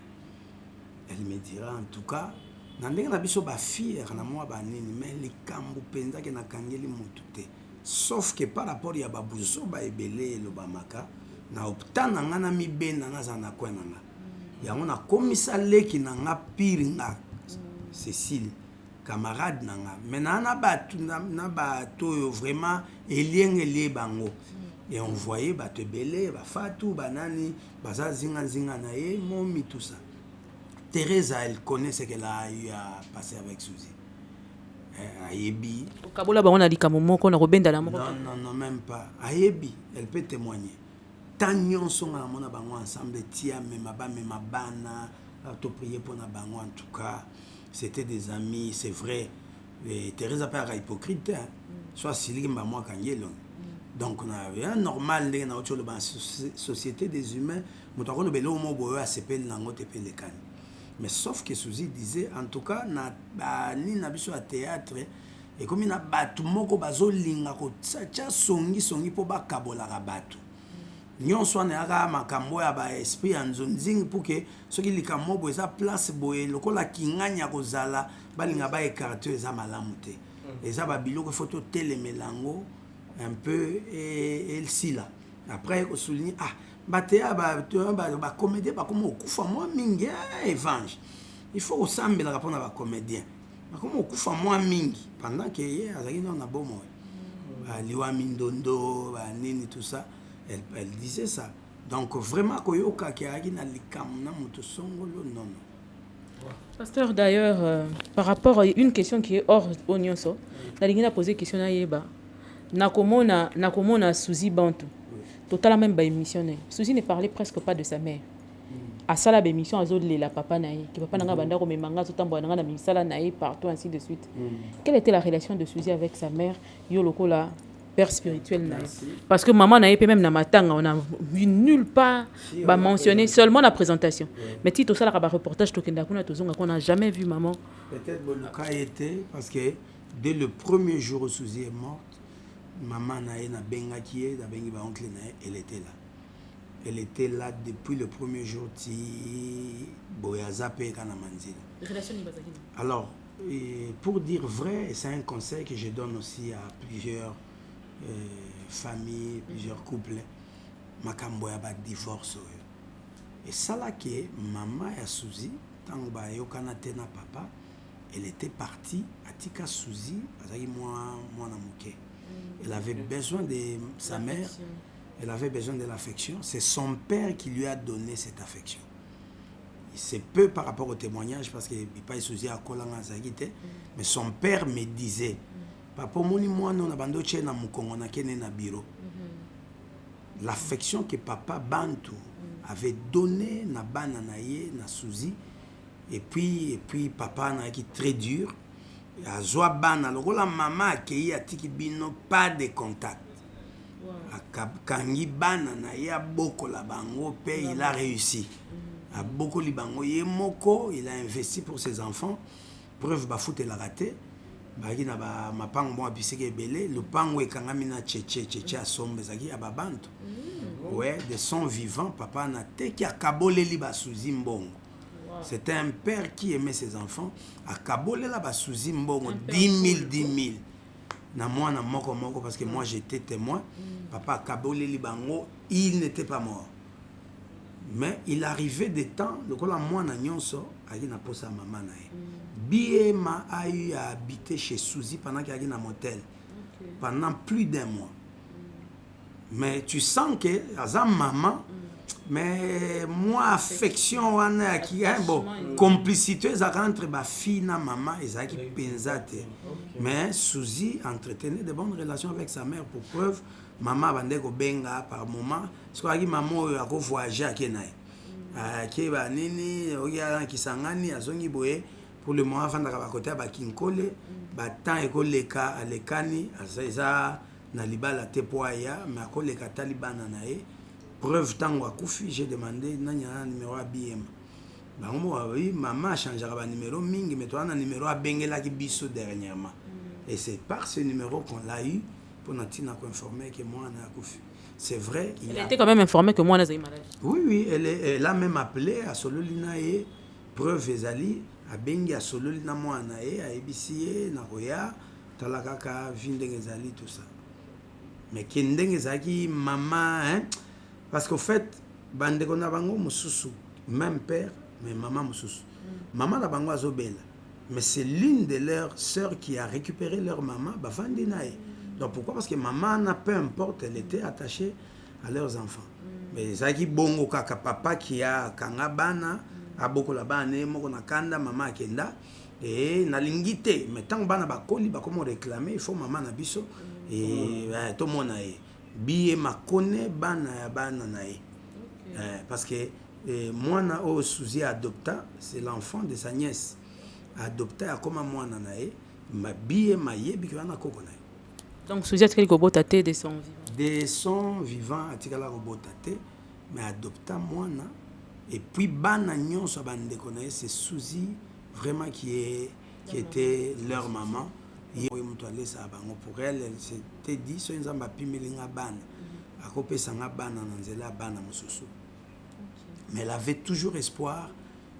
elle me dira en tout cas na ndenge na biso ba fier na moi ba nini mais les kambu penza ke na kangeli mutu te sauf que par rapport ya babuzo ba ebele lobamaka na optana ngana mibena ngaza na kwenanga yango na komisa leki na nga pire nga Cécile camarade na nga maintenant na bato vraiment eliengeli bango et on voyait bato ebele ba fatu banani baza zinga na ye momi tout ça. Teresa elle connaît ce qu'elle a eu à passer avec Suzy ayebi kabola bango na likambo moko na kobenda na moko non même pas ayebi elle peut témoigner. Tanyon sont à mon bango ensemble tia mema bana to prier pour na bango en tout cas c'était des amis c'est vrai et Teresa pas hypocrite hein? Soit Sylvie moi kangelo donc on avait un normal na autre le société des humains moto ko belo mo boyo a s'appelle nango te pelekan mais sauf que Suzy disait en tout cas na ni na biso à théâtre et comme na batu moko bazolinga ko tsa songi po ba kabola ka batu nyonso wana aka makambo ya ba esprit ya nzonzingi pour que soki likambo bo eza place boye lokola kinganya kozala balinga ba écarter eza malamu te eza ba biloko faut totelemela yango un peu et sila après ko souligner bateya ba comédien bakoma okufa mwa mingi evange il faut osambelaka mpona ba comédien bakoma okufa mwa mingi pendant que ye azalaki nano na bomo liwa mindondo banini tout ça elle disait ça donc vraiment koyoka kiaki na likamu na moto songolo non. Pasteur, d'ailleurs, par rapport à une question qui est hors Onyonso, na posé question na yeba. Nakomona Suzy Bantu. Totalement même émissionné. Suzy ne parlait presque pas de sa mère. À ça la émission à Zodle la papa naï qui papa nanga banda ko memanga zotambo nanga na misala naï partout ainsi de suite. Quelle était la relation de Suzy avec sa mère yo lokola père spirituel naï? Parce que maman naï même na matanga on a vu nulle part ba mentionner seulement la présentation. Mais si tout ça la reportage tokenda kuna tozonga qu'on n'a jamais vu maman. Peut-être le cas était parce que dès le premier jour où Suzy est morte, maman naï na benga qui est na bengi ba oncle naï, elle était là. Elle était là depuis le premier jour de Boyazape Kanamanzila. Alors, pour dire vrai, c'est un conseil que je donne aussi à plusieurs familles, plusieurs couples. Makambo ya ba divorce. Et ça là que maman et Suzy, tant que yokana tena papa, elle était partie à Tika Suzy, moi na muke. Elle avait besoin de sa mère. Elle avait besoin de l'affection. C'est son père qui lui a donné cette affection. C'est peu par rapport au témoignage parce qu'il n'est pas associé à Kolanga Zagite. Mais son père me disait, Papa, moi, non, na mukongo na kene na biro. L'affection que papa Bantu avait donnée na bana na ye na Suzy. Et puis papa na qui très dur. A zoa bana lokola maman accueilli a tiki bino pas de contact. Kangi bana na ya boko la bango pe il a réussi a boko li bango ye moko il a investi pour ses enfants preuve ba foot la raté ba ki na ba mapango mo abiseke belé le pango e kangami na cheche a sombe zaki a babantu ouais de son vivant papa na te ki akabole li ba Suzy mbongo. C'était un père qui aimait ses enfants akabole la ba Suzy mbongo 10 000 na moi na moko parce que moi j'étais témoin. Papa Kabole Libango, il n'était pas mort. Mais il arrivait des temps, le coup là moi na nyonso, ali na posa maman na ye. Biema a eu à habiter chez Suzy pendant qu'il y a un motel. Pendant plus d'un mois. Mais tu sens que à maman mais moi affection wana qui bon complicité ça entre ma fille na maman et ça qui pensait. Mais Suzy entretenait de bonnes relations avec sa mère pour preuve maman bande ko benga par moment parce que maman a ko voyager à Kenai qui ba nini oya kisangani azongi boye pour le moment fanda ka côté ba kinkole ba temps ekoleka alekani ça na libala tepoya mais akoleka talibana nae preuve tango akufi j'ai demandé nanya numéro à BM bango oui maman changera ba numéro mingi mais toi na numéro a bengela ki biso dernièrement et c'est par ce numéro qu'on l'a eu pour nous informer que moi on a akufi. C'est vrai elle était quand même informée que moi on a malade. Oui elle a même appelé à Sololina et preuve ezali a bengi à Sololina moi na e a ebisié na roya talakaka vindenge ezali tout ça mais kendenge ezaki maman hein. Parce qu'au fait, bande kona bango mususu, même père, mais maman mususu. Maman la bango azobela. Mais c'est l'une de leurs sœurs qui a récupéré leur maman, bafandi nae. Donc pourquoi? Parce que maman, peu importe, elle était attachée à leurs enfants. Mais zaki bongo kaka papa qui a kanga bana, a beaucoup la bana, moko na kanda, maman kenda, et na lingité. Mais tant bana bakoli, bakomo réclamer, il faut maman na biso, et tout le monde nae. Biye makone bana ya bana nae. Parce que moi na o Suzy adopta, c'est l'enfant de sa nièce. Adopta ya koma moi na nae, ma biye ma yebi ki wana koko nae. Donc Suzy a tkeli ko botate de son vivant. De son vivant atikala ko botate, mais adopta moi na et puis bana nyonso bande konae c'est Suzy vraiment qui était leur maman. Pour elle, elle s'était dit, so nzamba pimelinga bana. akopesa nga bana na nzela bana mosusu. Mais elle avait toujours espoir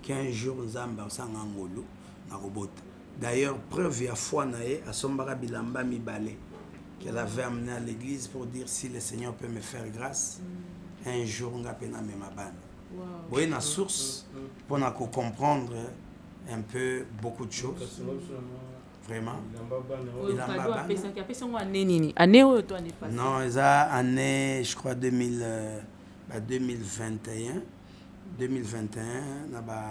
qu'un jour Nzambe asanga ngolo na robota. D'ailleurs, preuve ya foi nae asombara bilamba mibale qu'elle avait amené à l'église pour dire si le Seigneur peut me faire grâce, un jour nga pena mema bana. Vous voyez la source pour comprendre un peu beaucoup de choses. Vraiment. Non, ça année, je crois 2021. 2021, na ba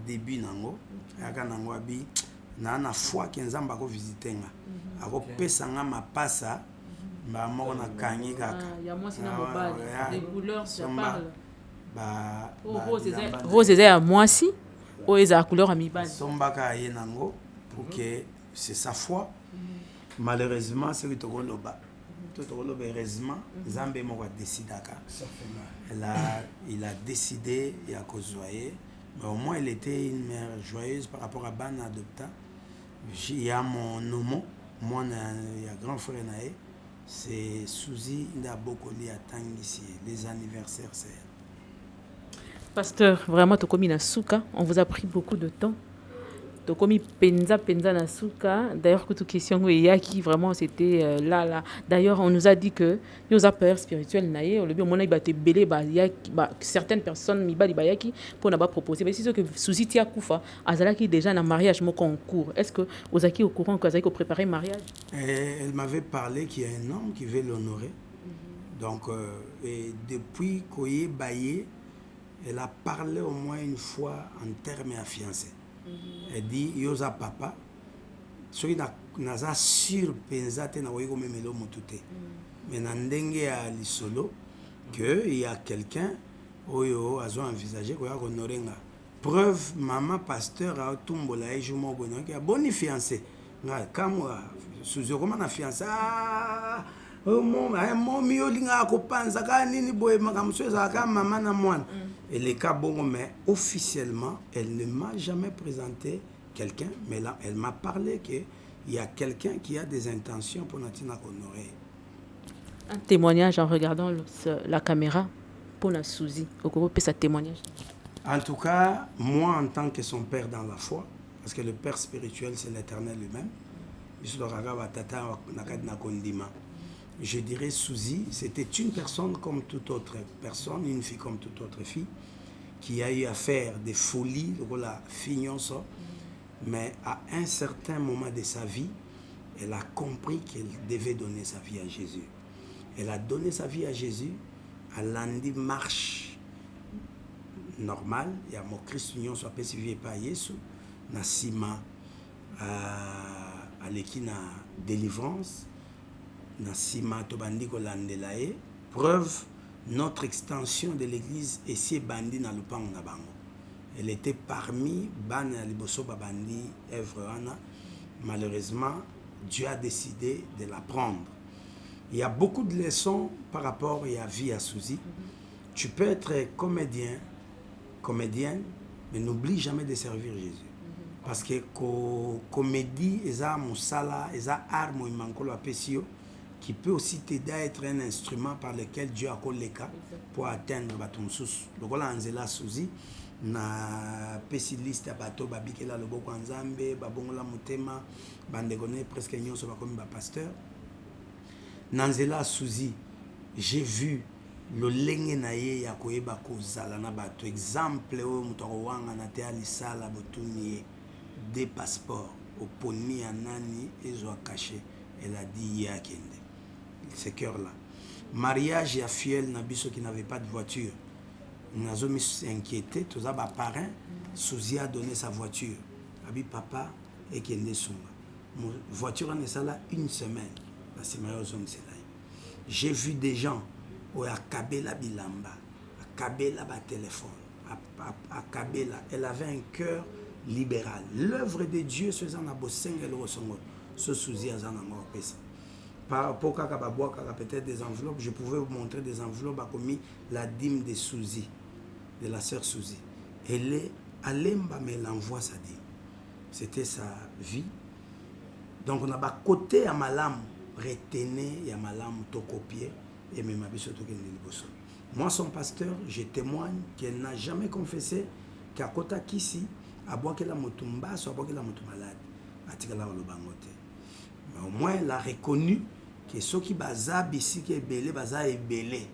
début nango. Aka nango abi na foi que Nzamba ko visiter nga. Ako pesa nga mapasa ba moko na kangi kaka. Ya moi c'est na mobile. Des couleurs ça parle. Ba rose est à moi si. O eza couleur à mi base. Sombaka ye nango pour que c'est sa foi. Malheureusement c'est que tokoloba. Heureusement, Nzambe moko décidaka. Il a décidé et à causoyer. Mais au moins, elle était une mère joyeuse par rapport à Ban adopta. Il y a mon nomo, moi, il y a grand frère Naé. C'est Suzy Ndabokoli à Tangici, les anniversaires, c'est. Pasteur, vraiment, Tokomi Nasuka, on vous a pris beaucoup de temps. Tokomi Penza Nasuka, d'ailleurs, toute question qui vraiment c'était là. D'ailleurs, on nous a dit que nous avons peur spirituelle naïe. Le bien, on a été belé, certaines personnes m'ibali bayaki pour n'a pas proposé. Mais c'est sûr que Suzy Tia Koufa, Azalaki déjà dans mariage mon concours. Est-ce que vous êtes au courant que Azalaki préparé mariage? Elle m'avait parlé qu'il y a un homme qui veut l'honorer. Donc, et depuis Koye Baye, elle a parlé au moins une fois en termes à fiancé. Elle dit yoza papa soki naza sur penza te na weko memelo motute mais na ndenge ya lisolo que il y a quelqu'un oyo azo envisager ko ya honorenga preuve maman pasteur a tumbola e jumo bono ki a boni fiancé nga kamwa suzo koma na fiancé mon miolinga akopanza ka nini boye makamso za ka maman na mwana. Et les cas bon, mais officiellement, elle ne m'a jamais présenté quelqu'un, mais là, elle m'a parlé qu'il y a quelqu'un qui a des intentions pour Natina honorer. Un témoignage en regardant la caméra pour la Suzy. Au gros, ça témoignage. En tout cas, moi, en tant que son père dans la foi, parce que le père spirituel, c'est l'Éternel lui-même, je dirais Suzy, c'était une personne comme toute autre personne, une fille comme toute autre fille, qui a eu à faire des folies, mais à un certain moment de sa vie, elle a compris qu'elle devait donner sa vie à Jésus. Elle a donné sa vie à Jésus, à lundi marche normale, il y a mon Christ union soit persévé par Jésus, na sima à l'équina délivrance. Nasima Tobandi Kolandelae, preuve notre extension de l'église et si bandi na lupang na bango. Elle était parmi ban liboso babandi Evreana. Malheureusement, Dieu a décidé de la prendre. Il y a beaucoup de leçons par rapport à la vie à Suzy. Tu peux être comédien, comédienne, mais n'oublie jamais de servir Jésus. Parce que comédie, eza musala, eza arme imankolo apesio, qui peut aussi t'aider à être un instrument par lequel Dieu a collé pour atteindre ton sous. Donc là, Angela Suzy, na pessimiste bato babikela loboko nzambe babongola mutema bandekone presque nyonso bakomi ba pasteur. Nanzela Suzy, j'ai vu le lenge na ye ya koyeba kozala na bato exemple o mutoko wanga na te alisala botuni des passeports au poni anani ezo caché. Elle a dit ya kende. Ce cœur-là. Mariage et fiel Nabiso qui n'avait pas de voiture. Nous avons inquiété, tous les parents, Suzy a donné sa voiture. Abi papa et Kende Sunga. Mon voiture en est là une semaine. J'ai vu des gens où à Kabela Bilamba, à Kabela ba téléphone, à Kabela, elle avait un cœur libéral. L'œuvre de Dieu se faisant à Bosseng et le Rosongo. Ce Suzy a pour peut-être des enveloppes, je pouvais vous montrer des enveloppes à commis la dîme de Suzy, de la sœur Suzy. Elle est allée mais l'envoie sa dîme. C'était sa vie. Donc on a côté à malam retenez et à malam to copier et même moi, son pasteur, je témoigne qu'elle n'a jamais confessé qu'à Kota Kisi, à boire que la motumba, soit à boire que la malade. Mais au moins, elle a reconnu que ceux qui baza ici, qui est belé, baza est belé.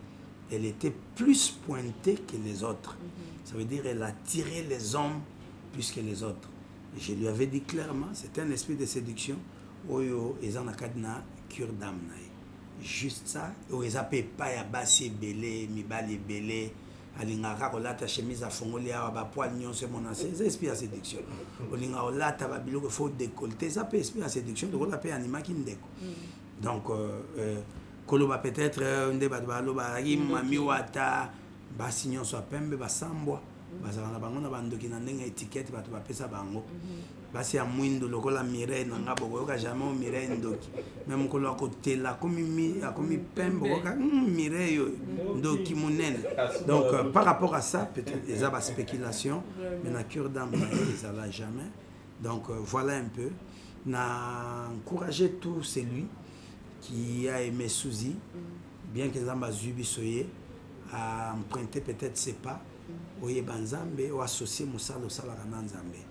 Elle était plus pointée que les autres. Ça veut dire qu'elle a tiré les hommes plus que les autres. Et je lui avais dit clairement, c'est un esprit de séduction. Oyo, ils ont una cure d'âme. Juste ça. Oyo, ils appellent pas ya basi belé, mibali belé. Alingaka kolata chemise à fongoli awa ba poil nyonso monacé. C'est esprit de séduction. Olinga olata ba biloko faut décolleter. Ça peut esprit de séduction. Donc on appelle anima qui ndeko. Donc koloba peut-être ndeba baloba mami wata basi nyonso pembe basambwa. Bazala bango na bandoki na ndenge étiquette bato bapesa bango basi ya mwindo lokola Mireille nanga bokoyoka jamais o Mireille ndoki même kolo akotela akomi pembe bokoka Mireille ndoki munene. Donc par rapport à ça peut-être ils ont spéculation mais na cure d'âme ils allaient jamais. Donc voilà un peu na encourager tout celui qui a aimé Suzy bien que Zamba Zubi soye à emprunter peut-être ses pas oyeba nzambe ou associé mosala osalaka na nzambe.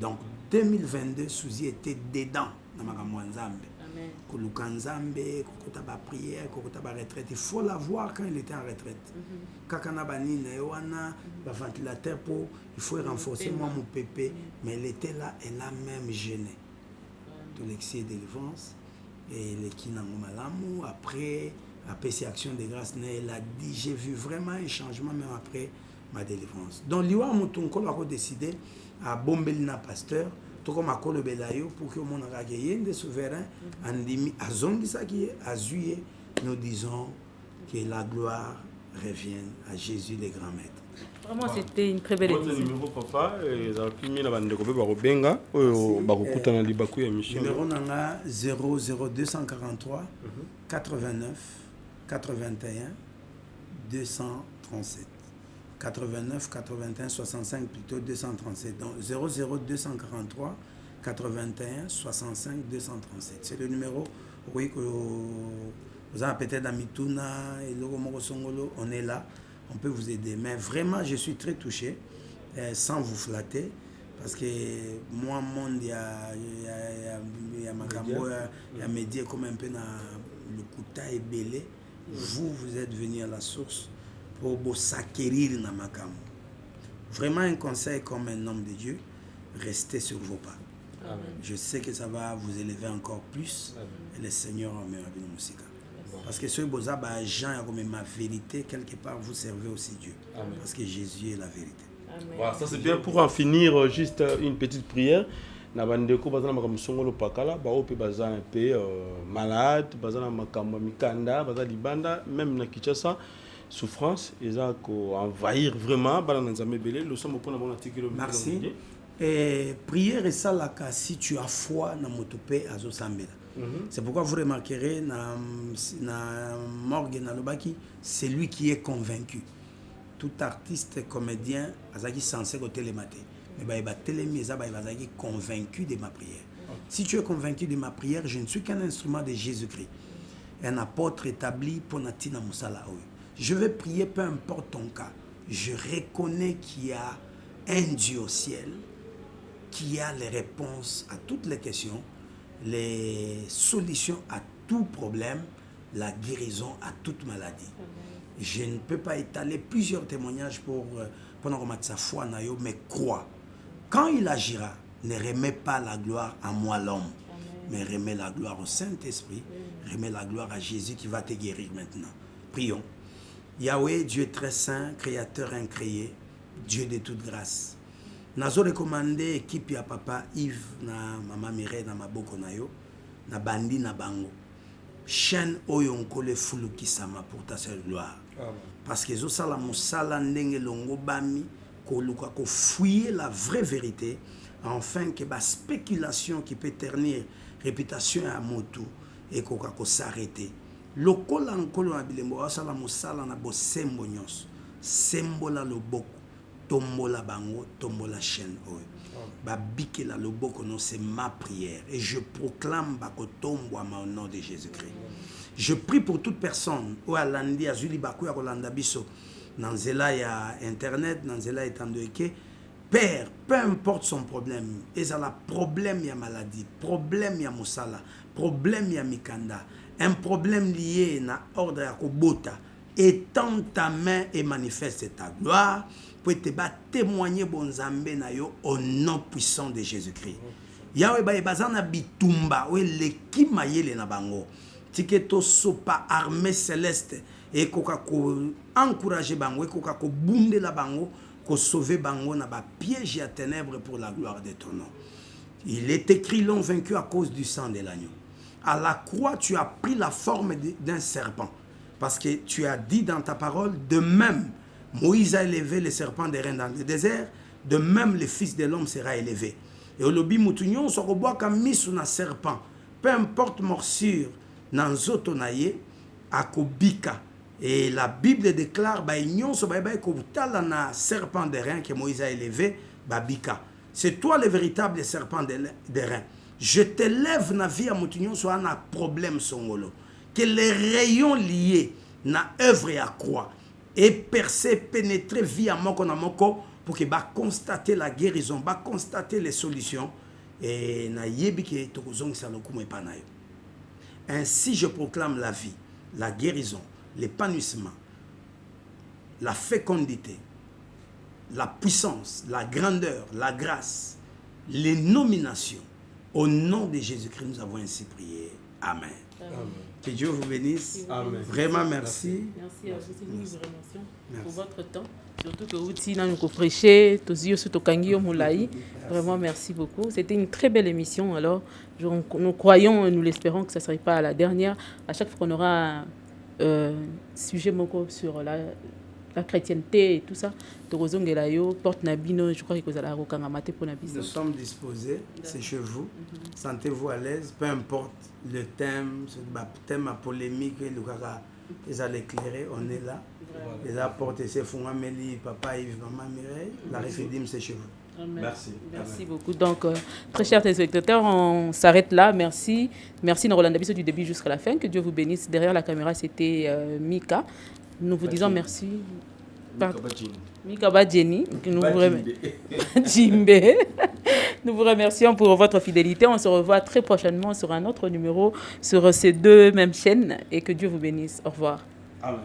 Donc 2022 Suzy était dedans na makambo ya nzambe koluka nzambe kokota ba prière kokota ba retraite. Il faut la voir quand il était en retraite kaka na banini na wana ba ventilateur pour il faut renforcer moi mon pépé mais elle était là, elle a même gêné tout l'excès de délivrance et les kinango malamu après ces actions de grâce elle a dit j'ai vu vraiment un changement même après ma délivrance. Donc liwa mutunkolo a décidé à bombelina pasteur to comme akolo belayo pour que mon agayende souverain andimi azongisa qui azuye nous disons que la gloire revienne à Jésus le grand maître. Vraiment c'était une très belle émission. Numéro papa za pimi na bandeko pe ba kobenga oyo ba kokuta na libaku ya mission. Numéro nanga 00243 89 81 237. 89 81 65 plutôt 237. Donc 00243 81 65 237. C'est le numéro oui que vous avez peut-être dans Mituna et Logomoro Songolo, on est là, on peut vous aider. Mais vraiment je suis très touché sans vous flatter parce que moi monde il y a makambo il y a médias comme un peu dans le Kuta et Belé. Vous êtes venu à la source pour s'acquérir dans ma cam. Vraiment un conseil comme un homme de Dieu, restez sur vos pas. Amen. Je sais que ça va vous élever encore plus. Amen. Et le Seigneur en meilleur musique. Parce que ce beau Jean comme ma vérité, quelque part vous servez aussi Dieu. Amen. Parce que Jésus est la vérité. Voilà, ça c'est bien pour en finir juste une petite prière. Na bandeko bazana makambo songolo pakala ba ope bazana pe malade bazana makambo mikanda bazana libanda même na Kinshasa souffrance ils ont envahir vraiment bana nzambe belé le somme pour na bon article. Merci. Et prière et ça là si tu as foi na motope azo sambela. C'est pourquoi vous remarquerez na morgue na lobaki c'est lui qui est convaincu. Tout artiste comédien azaki censé côté les maté. Mais il va convaincu de ma prière. Si tu es convaincu de ma prière, je ne suis qu'un instrument de Jésus-Christ. Un apôtre établi pour Natina Moussala. Je vais prier, peu importe ton cas. Je reconnais qu'il y a un Dieu au ciel qui a les réponses à toutes les questions, les solutions à tout problème, la guérison à toute maladie. Je ne peux pas étaler plusieurs témoignages pour remettre sa foi, mais crois. Quand il agira, ne remets pas la gloire à moi l'homme, mais remets la gloire au Saint-Esprit, remets la gloire à Jésus qui va te guérir maintenant. Prions. Yahweh, Dieu très saint, créateur incréé, Dieu de toute grâce. Nazo recommandé équipe ya papa Yves na mama Mireille na maboko na yo, na bandi na bango. Chaîne oyonko le fuluki sama pour ta seule gloire. Parce que zo sala musala ndenge longo bami koluka ko fouiller la vraie vérité afin que la spéculation qui peut ternir réputation à motu et ko s'arrêter. Lokola nkolo na bilembo sala musala na bosembo nyonso. Sembola loboko tombola bango tombola chaîne oyo. Ba bikela loboko non c'est ma prière et je proclame ba ko tombwa au nom de Jésus-Christ. Je prie pour toute personne où alandi azuli baku ya kolanda biso nanzela ya internet, nanzela etandoeke. Père, peu importe son problème, ezala problème ya maladie, problème ya musala, problème ya mikanda, un problème lié na ordre ya kobota, étends ta main et manifeste ta gloire pour te témoigner bonzambe na yo au nom puissant de Jésus-Christ. Yahweh ba bazana bitumba we leki mayele na bango. Tiketo sopa armée céleste et koka ko encourager bango, koka ko bunde la bango, ko sauver bango na ba piège à ténèbres pour la gloire de ton nom. Il est écrit l'ont vaincu à cause du sang de l'agneau. À la croix, tu as pris la forme d'un serpent. Parce que tu as dit dans ta parole, de même, Moïse a élevé le serpent des reins dans le désert, de même le Fils de l'homme sera élevé. Et au lobby moutounion, on se voit comme mis sur un serpent. Peu importe morsure, dans zotonaye, à kobika. Et la Bible déclare, bah, ignon, so, bah, na serpent des reins que Moïse a élevé, bah, bika. C'est toi le véritable serpent des reins. Je te lève na vie à moutounion, soit un problème songolo. Que les rayons liés na œuvre et à croix et percer, pénétrer via moko na moko pour que bah constater la guérison, bah constater les solutions et na yebi ke tokozong salokumo epanayo. Ainsi je proclame la vie, la guérison, l'épanouissement, la fécondité, la puissance, la grandeur, la grâce, les nominations. Au nom de Jésus-Christ, nous avons ainsi prié. Amen. Amen. Que Dieu vous bénisse. Amen. Vraiment merci. Merci à vous, nous vous remercions pour votre temps. Surtout que vous nous prêchez, tous yeux sur Kangi Moulaï. Vraiment merci beaucoup. C'était une très belle émission. Alors, nous croyons, nous l'espérons que ce ne serait pas la dernière. À chaque fois qu'on aura un sujet sur la chrétienté et tout ça, porte Nabino, je crois que vous allez pour Nabino. Nous sommes disposés, c'est chez vous. Sentez-vous à l'aise, peu importe le thème, à polémique, ils allaient éclairer, on est là. Les apports, c'est Fungameli, Papa Yves, Maman Mireille. La réfidime, c'est chez vous. Merci. Merci beaucoup. Donc, très chers téléspectateurs, on s'arrête là. Merci. Merci Norolanda Bisso du début jusqu'à la fin. Que Dieu vous bénisse. Derrière la caméra, c'était Mika. Nous vous disons merci. Mika Badjeni. Jimbe. Nous vous remercions pour votre fidélité. On se revoit très prochainement sur un autre numéro sur ces deux mêmes chaînes. Et que Dieu vous bénisse. Au revoir. Amen.